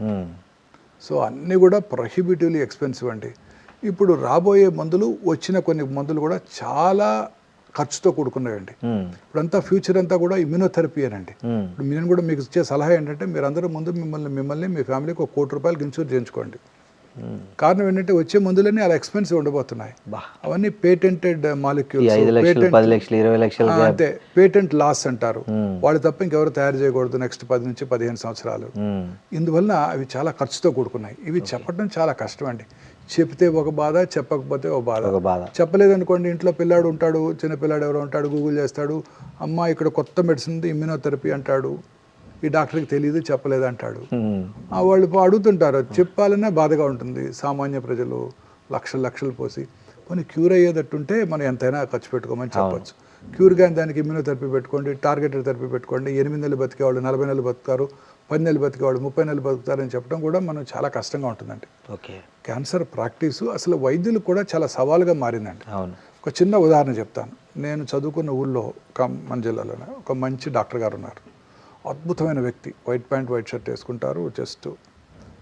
సో అన్నీ కూడా ప్రొహిబిటివ్లీ ఎక్స్పెన్సివ్ అండి. ఇప్పుడు రాబోయే మందులు, వచ్చిన కొన్ని మందులు కూడా చాలా ఖర్చుతో కూడుకున్నాయండి. ఇప్పుడంతా ఫ్యూచర్ అంతా కూడా ఇమ్యూనోథెరపీ అనండి. ఇప్పుడు నేను కూడా మీకు ఇచ్చే సలహా ఏంటంటే, మీరందరూ ముందు మిమ్మల్ని మీ ఫ్యామిలీకి ₹1 కోటి ఇన్సూర్ చేయించుకోండి. కారణం ఏంటంటే వచ్చే మందులన్నీ అలా ఎక్స్పెన్సివ్ ఉండబోతున్నాయి. అవన్నీ పేటెంటెడ్ మాలిక్యూల్స్, అంతే పేటెంట్ లాస్ అంటారు. వాళ్ళు తప్ప ఇంకెవరు తయారు చేయకూడదు నెక్స్ట్ 10 నుంచి 15 సంవత్సరాలు. ఇందువల్ల అవి చాలా ఖర్చుతో కూడుకున్నాయి. ఇవి చెప్పడం చాలా కష్టం అండి. చెప్తే ఒక బాధ, చెప్పకపోతే ఒక బాధ. చెప్పలేదనుకోండి, ఇంట్లో పిల్లాడు ఉంటాడు, చిన్న పిల్లాడు ఎవరో ఉంటాడు, గూగుల్ చేస్తాడు, అమ్మ ఇక్కడ కొత్త మెడిసిన్ ఉంది ఇమ్యూనోథెరపీ అంటాడు, ఈ డాక్టర్కి తెలియదు, చెప్పలేదు అంటాడు. వాళ్ళు అడుగుతుంటారు, చెప్పాలనే బాధగా ఉంటుంది. సామాన్య ప్రజలు లక్షలు పోసి కొన్ని క్యూర్ అయ్యేటట్టుంటే మనం ఎంతైనా ఖర్చు పెట్టుకోమని చెప్పచ్చు. క్యూర్ కానీ దానికి ఇమ్యూనోథెరపీ పెట్టుకోండి, టార్గెటెడ్ థెరపీ పెట్టుకోండి, 8 నెలలు బతికేవాళ్ళు 40 నెలలు బతుకుతారు, 10 నెలలు బతికేవాళ్ళు 30 నెలలు బతుకుతారని చెప్పడం కూడా మనం చాలా కష్టంగా ఉంటుందండి. ఓకే. క్యాన్సర్ ప్రాక్టీసు అసలు వైద్యులు కూడా చాలా సవాలుగా మారిందండి. ఒక చిన్న ఉదాహరణ చెప్తాను. నేను చదువుకున్న ఊళ్ళో మన జిల్లాలోనే ఒక మంచి డాక్టర్ గారు ఉన్నారు. అద్భుతమైన వ్యక్తి, వైట్ ప్యాంట్ వైట్ షర్ట్ వేసుకుంటారు, జస్ట్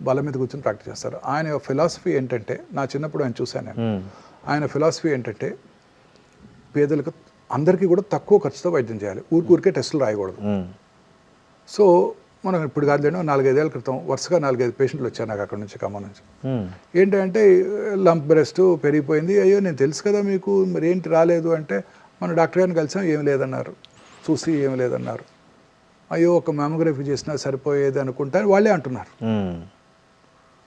బల మీద కూర్చొని ప్రాక్టీస్ చేస్తారు. ఆయన ఫిలాసఫీ ఏంటంటే, నా చిన్నప్పుడు ఆయన చూశాను నేను, ఆయన ఫిలాసఫీ ఏంటంటే పేదలకు అందరికీ కూడా తక్కువ ఖర్చుతో వైద్యం చేయాలి, ఊరికే టెస్టులు రాయకూడదు. సో మనం ఇప్పుడు కాదు, 4-5 ఏళ్ల క్రితం వరుసగా 4-5 పేషెంట్లు వచ్చారు నాకు అక్కడ నుంచి, ఖమ్మం నుంచి. ఏంటంటే లంప్ బ్రెస్ట్ పెరిగిపోయింది, అయ్యో నేను తెలుసు కదా మీకు, మరి ఏంటి రాలేదు అంటే, మన డాక్టర్ గారిని కలిసాం, ఏం లేదన్నారు, చూసి ఏం లేదన్నారు. అయ్యో ఒక మ్యామోగ్రఫీ చేసినా సరిపోయేది అనుకుంటారు వాళ్ళే అంటున్నారు.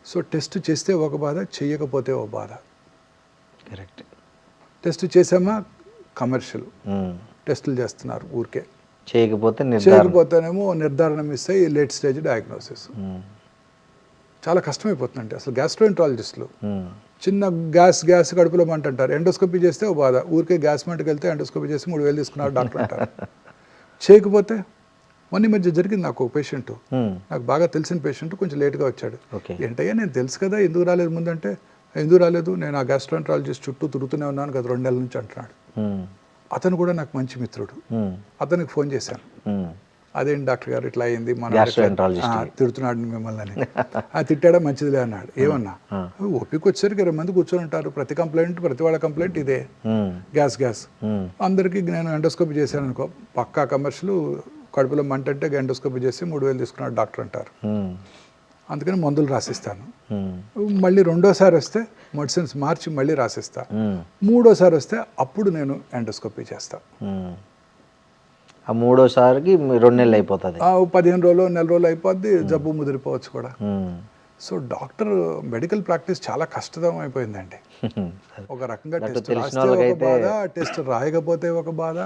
సో టెస్ట్ చేస్తే ఒక బాధ, చేయకపోతే ఒక బాధ. కరెక్ట్. టెస్ట్ చేసామా కమర్షియల్ టెస్టులు చేస్తున్నారు ఊరికే, చేయకపోతేనేమో నిర్ధారణ మిస్ అయ్యి లేట్ స్టేజ్ డయాగ్నోసిస్. చాలా కష్టమైపోతుందండి అసలు. గ్యాస్ట్రోఎంట్రాలజిస్టులు చిన్న గ్యాస్ కడుపులో మంట అంటారు, ఎండోస్కోపీ చేస్తే ఒక బాధ, ఊరికే గ్యాస్ మంటకి వెళ్తే ఎండోస్కోపీ చేసి 3,000 తీసుకున్నారు డాక్టర్ అంటారు. చేయకపోతే మొన్న మధ్య జరిగింది నాకు ఒక పేషెంట్, నాకు బాగా తెలిసిన పేషెంట్, కొంచెం లేట్గా వచ్చాడు. ఏంటయ్యా నేను తెలుసు కదా, ఎందుకు రాలేదు ముందంటే, ఎందుకు రాలేదు, నేను ఆ గ్యాస్ట్రోఎంట్రాలజిస్ట్ చుట్టూ తిరుగుతూనే ఉన్నాను కదా 2 నెలల నుంచి అంటున్నాడు. అతను కూడా నాకు మంచి మిత్రుడు, అతనికి ఫోన్ చేశాను, అదేంటి డాక్టర్ గారు ఇట్లా అయింది, మన తిడుతున్నాడు మిమ్మల్ని అని. తిట్టాడా, మంచిదిలే అన్నాడు. ఏమన్నా, ఓపిక వచ్చేసరికి 20 మంది కూర్చొని ఉంటారు, ప్రతి వాళ్ళ కంప్లైంట్ ఇదే, గ్యాస్. అందరికీ నేను ఎండోస్కోపీ చేశాను అనుకో, పక్కా కమర్షియల్, కడుపులో మంట అంటే ఎండోస్కోపీ చేసి 3,000 తీసుకున్నాడు డాక్టర్ అంటారు. అందుకని మందులు రాసిస్తాను. మళ్ళీ రెండోసారి వస్తే మెడిసిన్స్ మార్చి మళ్ళీ రాసిస్తా. మూడోసారి వస్తే అప్పుడు నేను ఎండోస్కోపీ చేస్తా. ఆ మూడోసారికి 2 నెలలు అయిపోతుంది, 15 రోజులు, నెల రోజులు అయిపోద్ది, జబ్బు ముదిరిపోవచ్చు కూడా. సో డాక్టర్ మెడికల్ ప్రాక్టీస్ చాలా కష్టతరం అయిపోయిందండి. ఒక రకంగా టెస్ట్ రాస్తే ఒక బాధ, టెస్ట్ రాయకపోతే ఒక బాధ,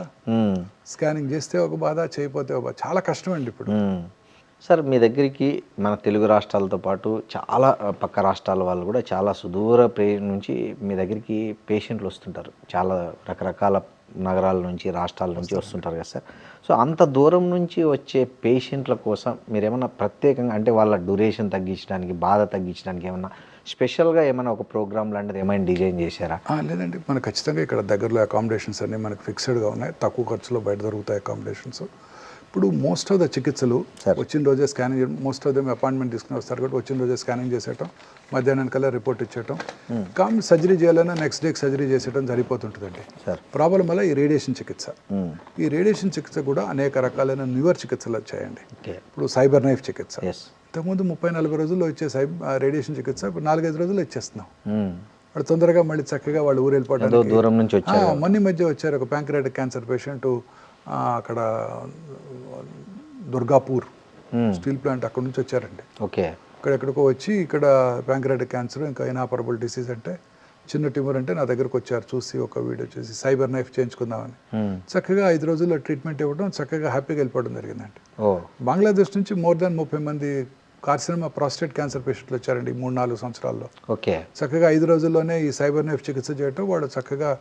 స్కానింగ్ చేస్తే ఒక బాధ, చేయకపోతే ఒక బాధ, చాలా కష్టం అండి ఇప్పుడు. సార్ మీ దగ్గరికి మన తెలుగు రాష్ట్రాలతో పాటు చాలా పక్క రాష్ట్రాల వాళ్ళు కూడా చాలా సుదూర నుంచి మీ దగ్గరికి పేషెంట్లు వస్తుంటారు, చాలా రకరకాల నగరాల నుంచి, రాష్ట్రాల నుంచి వస్తుంటారు కదా సార్. సో అంత దూరం నుంచి వచ్చే పేషెంట్ల కోసం మీరు ఏమన్నా ప్రత్యేకంగా, అంటే వాళ్ళ డ్యూరేషన్ తగ్గించడానికి, బాధ తగ్గించడానికి ఏమన్నా స్పెషల్గా ఏమైనా ఒక ప్రోగ్రామ్ లాంటిది ఏమైనా డిజైన్ చేశారా? లేదండి, మనకు ఖచ్చితంగా ఇక్కడ దగ్గరలో అకామిడేషన్స్ అన్నీ మనకు ఫిక్స్డ్గా ఉన్నాయి, తక్కువ ఖర్చులో బయట దొరుకుతాయి అకామిడేషన్స్. ఇప్పుడు మోస్ట్ ఆఫ్ ద చికిత్సలు వచ్చిన రోజే స్కానింగ్ చేయడం, మోస్ట్ ఆఫ్ దమ్ అపాయింట్మెంట్ తీసుకుని వస్తారు కాబట్టి వచ్చిన రోజే స్కానింగ్ చేసేయటం, మధ్యాహ్నానికల్లా రిపోర్ట్ ఇచ్చేయటం, కానీ సర్జరీ చేయాలన్నా నెక్స్ట్ డేకి సర్జరీ చేసేయటం సరిపోతుంటుందండి. ప్రాబ్లం వల్ల ఈ రేడియేషన్ చికిత్స, ఈ రేడియేషన్ చికిత్స కూడా అనేక రకాలైన న్యూవర్ చికిత్సలు వచ్చాయండి. ఇప్పుడు సైబర్ నైఫ్ చికిత్స, ఇంతకుముందు 30-40 రోజుల్లో వచ్చే రేడియేషన్ చికిత్స ఇప్పుడు 4-5 రోజుల్లో ఇచ్చేస్తున్నాం. వాళ్ళు తొందరగా మళ్ళీ చక్కగా వాళ్ళు ఊరు వెళ్ళిపోవడానికి దూరం నుంచి వచ్చారు. మొన్న మధ్య వచ్చారు ఒక ప్యాంక్రియాటిక్ క్యాన్సర్ పేషెంట్, అక్కడ దుర్గాపూర్ స్టీల్ ప్లాంట్ అక్కడ నుంచి వచ్చారండి. ఇక్కడెక్కడికో వచ్చి ఇక్కడ ప్యాంక్రియాటిక్ క్యాన్సర్, ఇంకా ఇనాపరబుల్ డిసీజ్ అంటే చిన్న ట్యూమర్ అంటే నా దగ్గరకు వచ్చారు, చూసి ఒక వీడియో చూసి సైబర్ నైఫ్ చేయించుకుందామని. చక్కగా 5 రోజుల్లో ట్రీట్మెంట్ ఇవ్వడం, చక్కగా హ్యాపీగా వెళ్ళిపోవడం జరిగిందండి. బంగ్లాదేశ్ నుంచి more than 30 మంది కార్సినోమా ప్రాస్టేట్ క్యాన్సర్ పేషెంట్లు వచ్చారండి 3-4 సంవత్సరాల్లో. చక్కగా 5 రోజుల్లోనే ఈ సైబర్ నైఫ్ చికిత్స చేయటం, వాళ్ళు చక్కగా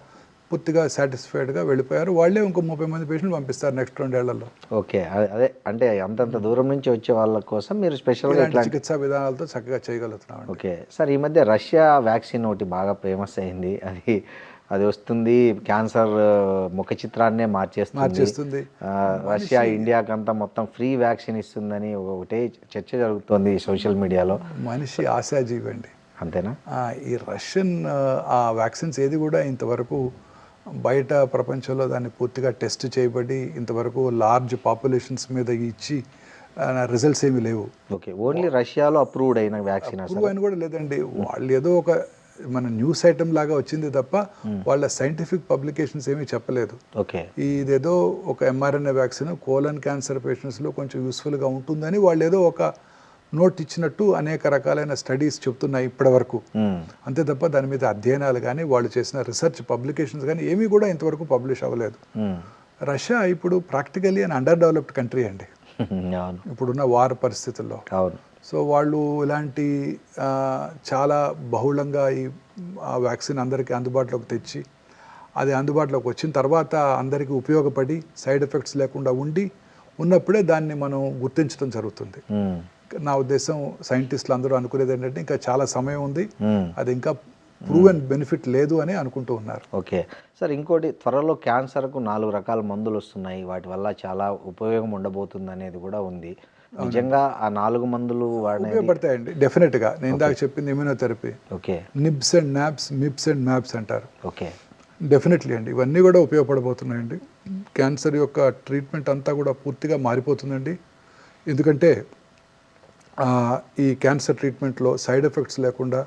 పూర్తిగా సాటిస్ఫైడ్గా వెళ్ళిపోయారు. వాళ్ళే ఇంకో 30 మంది పేషెంట్లు పంపిస్తారు నెక్స్ట్ 2 ఏళ్లలో. అదే అంటే అంతంత దూరం నుంచి వచ్చే వాళ్ళ కోసం మీరు స్పెషల్గా చికిత్సా విధానాలతో చక్కగా చేయగలుగుతున్నాం. ఓకే సార్, ఈ మధ్య రష్యా వ్యాక్సిన్ ఒకటి బాగా ఫేమస్ అయింది, అది వస్తుంది, క్యాన్సర్ ముఖ చిత్రాన్నే మార్చేస్తుంది. రష్యా ఇండియాకంతా మొత్తం ఫ్రీ వ్యాక్సిన్ ఇస్తుందని ఒకటే చర్చ జరుగుతుంది సోషల్ మీడియాలో. మనిషి ఆశాజీవి అండి, అంతేనా? ఈ రష్యన్ ఆ వ్యాక్సిన్స్ ఏది కూడా ఇంతవరకు బయట ప్రపంచంలో దాన్ని పూర్తిగా టెస్ట్ చేయబడి ఇంతవరకు లార్జ్ పాపులేషన్స్ మీద ఇచ్చి రిజల్ట్స్ ఏమీ లేవు. ఓన్లీ రష్యాలో అప్రూవ్డ్ అయిన వ్యాక్సిన్ అయిన కూడా లేదండి. వాళ్ళు ఏదో ఒక మన న్యూస్ ఐటమ్ లాగా వచ్చింది తప్ప వాళ్ళ సైంటిఫిక్ పబ్లికేషన్స్ ఏమీ చెప్పలేదు. ఇదేదో ఒక mRNA వ్యాక్సిన్ కోలన్ క్యాన్సర్ పేషెంట్స్లో కొంచెం యూస్ఫుల్గా ఉంటుందని వాళ్ళు ఏదో ఒక నోట్ ఇచ్చినట్టు అనేక రకాలైన స్టడీస్ చెప్తున్నాయి ఇప్పటి వరకు. అంతే తప్ప దాని మీద అధ్యయనాలు కానీ వాళ్ళు చేసిన రీసెర్చ్ పబ్లికేషన్స్ కానీ ఏమీ కూడా ఇంతవరకు పబ్లిష్ అవ్వలేదు. రష్యా ఇప్పుడు ప్రాక్టికల్లీ అన్ అండర్ డెవలప్డ్ కంట్రీ అండి ఇప్పుడున్న వార్ పరిస్థితుల్లో. సో వాళ్ళు ఇలాంటి చాలా బహుళంగా ఈ వ్యాక్సిన్ అందరికీ అందుబాటులోకి తెచ్చి, అది అందుబాటులోకి వచ్చిన తర్వాత అందరికీ ఉపయోగపడి సైడ్ ఎఫెక్ట్స్ లేకుండా ఉన్నప్పుడే దాన్ని మనం గుర్తించడం జరుగుతుంది. నా ఉద్దేశం సైంటిస్టులు అందరూ అనుకునేది ఏంటంటే ఇంకా చాలా సమయం ఉంది, అది ఇంకా ప్రూవెన్ బెనిఫిట్ లేదు అని అనుకుంటూ ఉన్నారు. ఓకే సార్, ఇంకోటి త్వరలో క్యాన్సర్కు 4 రకాల మందులు వస్తున్నాయి, వాటి వల్ల చాలా ఉపయోగం ఉండబోతుంది అనేది కూడా ఉంది. నిజంగా ఆ 4 మందులు ఉపయోగపడతాయండి డెఫినెట్గా. నేను ఇందాక చెప్పింది immunotherapy, nibs and knobs, mips and maps అంటారు. డెఫినెట్లీ అండి, ఇవన్నీ కూడా ఉపయోగపడబోతున్నాయండి. క్యాన్సర్ యొక్క ట్రీట్మెంట్ అంతా కూడా పూర్తిగా మారిపోతుందండి. ఎందుకంటే ఈ క్యాన్సర్ ట్రీట్మెంట్లో సైడ్ ఎఫెక్ట్స్ లేకుండా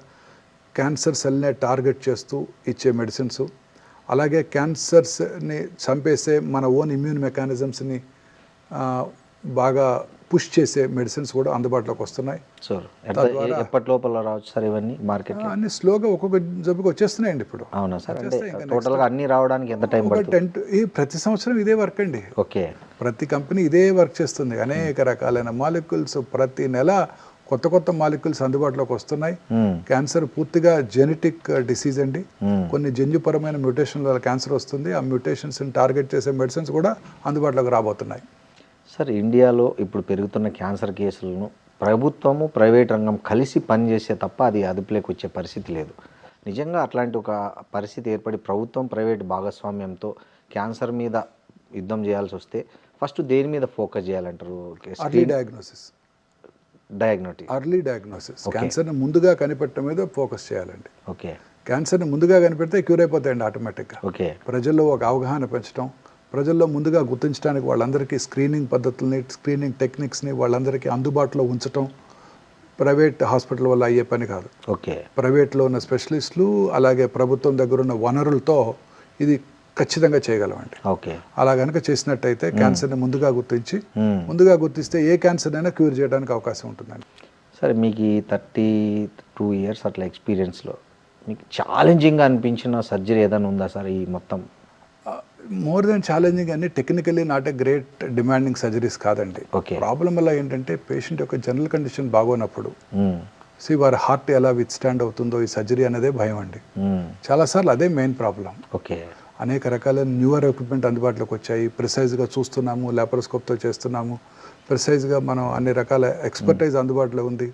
క్యాన్సర్ సెల్నే టార్గెట్ చేస్తూ ఇచ్చే మెడిసిన్స్, అలాగే క్యాన్సర్స్ని చంపేసే మన ఓన్ ఇమ్యూన్ మెకానిజమ్స్ని బాగా పుష్ చేసే మెడిసిన్స్ కూడా అందుబాటులోకి వస్తున్నాయి. సార్ ఎప్పటి లోపల రావచ్చు సార్ ఇవన్నీ మార్కెట్లో? అన్ని స్లోగా ఒక్కొక్క జబ్బుకి వచ్చేస్తున్నాయండి ఇప్పుడు. అవునా సార్? అంటే టోటల్గా అన్ని రావడానికి ఎంత టైం పడుతుంది? ఈ ప్రతి సంవత్సరం ఇదే వర్క్ అండి. ఓకే. ప్రతి కంపెనీ ఇదే వర్క్ చేస్తుంది. అనేక రకాలైన మాలిక్యూల్స్ ప్రతి నెల కొత్త కొత్త మాలిక్యూల్స్ అందుబాటులోకి వస్తున్నాయి. క్యాన్సర్ పూర్తిగా జెనెటిక్ డిసీజ్ అండి. కొన్ని జన్యుపరమైన మ్యూటేషన్ వల్ల క్యాన్సర్ వస్తుంది. ఆ మ్యూటేషన్స్ టార్గెట్ చేసే మెడిసిన్స్ కూడా అందుబాటులోకి రాబోతున్నాయి. సార్ ఇండియాలో ఇప్పుడు పెరుగుతున్న క్యాన్సర్ కేసులను ప్రభుత్వము ప్రైవేట్ రంగం కలిసి పనిచేసే తప్ప అది అదుపులోకి వచ్చే పరిస్థితి లేదు. నిజంగా అట్లాంటి ఒక పరిస్థితి ఏర్పడి ప్రభుత్వం ప్రైవేట్ భాగస్వామ్యంతో క్యాన్సర్ మీద యుద్ధం చేయాల్సి వస్తే ఫస్ట్ దేని మీద ఫోకస్ చేయాలంటారు? Early diagnosis. ఎర్లీ డయాగ్నోసిస్ క్యాన్సర్ని ముందుగా కనిపెట్టడం మీద ఫోకస్ చేయాలండి. ఓకే. క్యాన్సర్ని ముందుగా కనిపెడితే క్యూర్ అయిపోతాయండి ఆటోమేటిక్గా. ఓకే. ప్రజల్లో ఒక అవగాహన పెంచడం, ప్రజల్లో ముందుగా గుర్తించడానికి వాళ్ళందరికీ స్క్రీనింగ్ పద్ధతుల్ని, స్క్రీనింగ్ టెక్నిక్స్ని వాళ్ళందరికీ అందుబాటులో ఉంచడం ప్రైవేట్ హాస్పిటల్ వల్ల అయ్యే పని కాదు. ఓకే. ప్రైవేట్లో ఉన్న స్పెషలిస్టులు అలాగే ప్రభుత్వం దగ్గర ఉన్న వనరులతో ఇది ఖచ్చితంగా చేయగలమండి. ఓకే. అలా కనుక చేసినట్టయితే క్యాన్సర్ని ముందుగా గుర్తిస్తే ఏ క్యాన్సర్ అయినా క్యూర్ చేయడానికి అవకాశం ఉంటుందండి. సరే, మీకు ఈ 32 years అట్లా ఎక్స్పీరియన్స్లో మీకు ఛాలెంజింగ్గా అనిపించిన సర్జరీ ఏదైనా ఉందా సార్? ఈ మొత్తం మోర్ దెన్ ఛాలెంజింగ్ అన్ని technically not a great demanding surgeries కాదండి. ఓకే. ప్రాబ్లం వల్ల ఏంటంటే పేషెంట్ యొక్క జనరల్ కండిషన్ బాగోనప్పుడు వారి హార్ట్ ఎలా విత్ స్టాండ్ అవుతుందో ఈ సర్జరీ అనేదే భయం అండి. చాలాసార్లు అదే మెయిన్ ప్రాబ్లం. ఓకే. అనేక రకాల న్యూవర్ ఎక్విప్మెంట్ అందుబాటులోకి వచ్చాయి. ప్రిసైజ్గా చూస్తున్నాము, లాప్రోస్కోప్తో చేస్తున్నాము, ప్రిసైజ్గా మనం అన్ని రకాల ఎక్స్పర్టైజ్ అందుబాటులో ఉంది.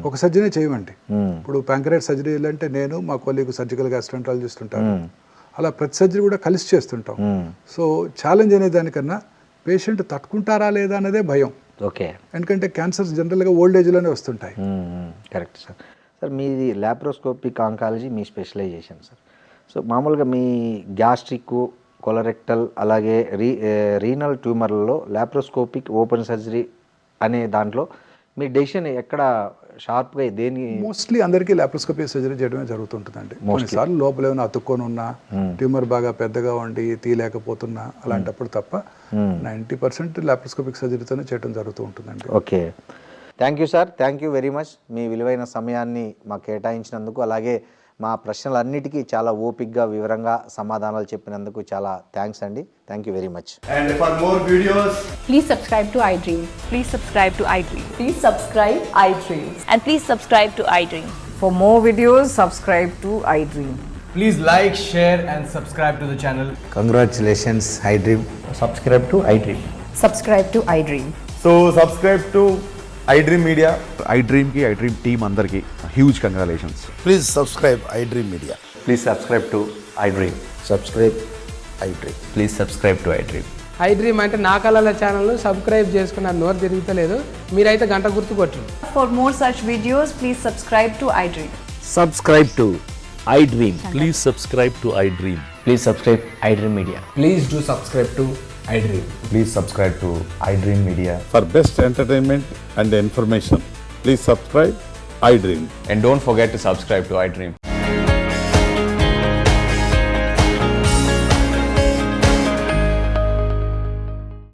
ఒక సర్జరీ చేయమండి. ఇప్పుడు ప్యాంక్రియాటిక్ సర్జరీ అంటే నేను మా కొలీగ్ సర్జికల్ గ్యాస్ట్రాంటాలజిస్ట్ ఉంటాను. అలా ప్రతి సర్జరీ కూడా కలిసి చేస్తుంటాం. సో ఛాలెంజ్ అనే దానికన్నా పేషెంట్ తట్టుకుంటారా లేదా అనేదే భయం. ఓకే. ఎందుకంటే క్యాన్సర్స్ జనరల్గా ఓల్డ్ ఏజ్లోనే వస్తుంటాయి. Correct sir. సార్ మీది లాప్రోస్కోపిక్ ఆంకాలజీ మీ స్పెషలైజేషన్ సార్. సో మామూలుగా మీ గ్యాస్ట్రిక్, కొలరెక్టల్ అలాగే రీనల్ ట్యూమర్లలో లాప్రోస్కోపిక్ ఓపెన్ సర్జరీ అనే దాంట్లో మీ డెసిషన్ ఎక్కడ షార్ప్గా దేని? మోస్ట్లీ అందరికీ లాప్రోస్కోపీ సర్జరీ చేయడమే జరుగుతుంటుందండి. కొన్నిసార్లు లోపల ఏమైనా అతుక్కొని ఉన్నా, ట్యూమర్ బాగా పెద్దగా ఉండి తీయలేకపోతున్నా అలాంటప్పుడు తప్ప 90% లాప్రోస్కోపిక్ సర్జరీతోనే చేయడం జరుగుతూ ఉంటుందండి. Okay. Thank you sir. Thank you very much. మీ విలువైన సమయాన్ని మాకు కేటాయించినందుకు, అలాగే మా ప్రశ్నలన్నిటికీ చాలా ఓపిక్గా వివరంగా సమాధానాలు చెప్పినందుకు చాలా థ్యాంక్స్ అండి. Thank you very much. And for more videos, Please subscribe to iDream. Please subscribe to iDream. Please subscribe iDream. And please subscribe to iDream. For more videos, subscribe to iDream. please like, share and subscribe to the channel. Congratulations, iDream. Subscribe to iDream. Subscribe to iDream. So subscribe to iDream Media. iDream team అందరికి huge congratulations. Please subscribe iDream Media. Please subscribe to iDream. Subscribe iDream. Please subscribe to iDream. iDream అంటే నా కళల ఛానల్ను subscribe చేసుకున్న నోరు తిరుగుతలేదు. మీరైతే గంట గుర్తు కొట్టండి. For more such videos, please subscribe to iDream. Subscribe to iDream. Please subscribe to iDream. Please subscribe iDream Media. Please do subscribe to iDream. Please subscribe to iDream Media. For best entertainment and information, please subscribe iDream. And don't forget to subscribe to iDream.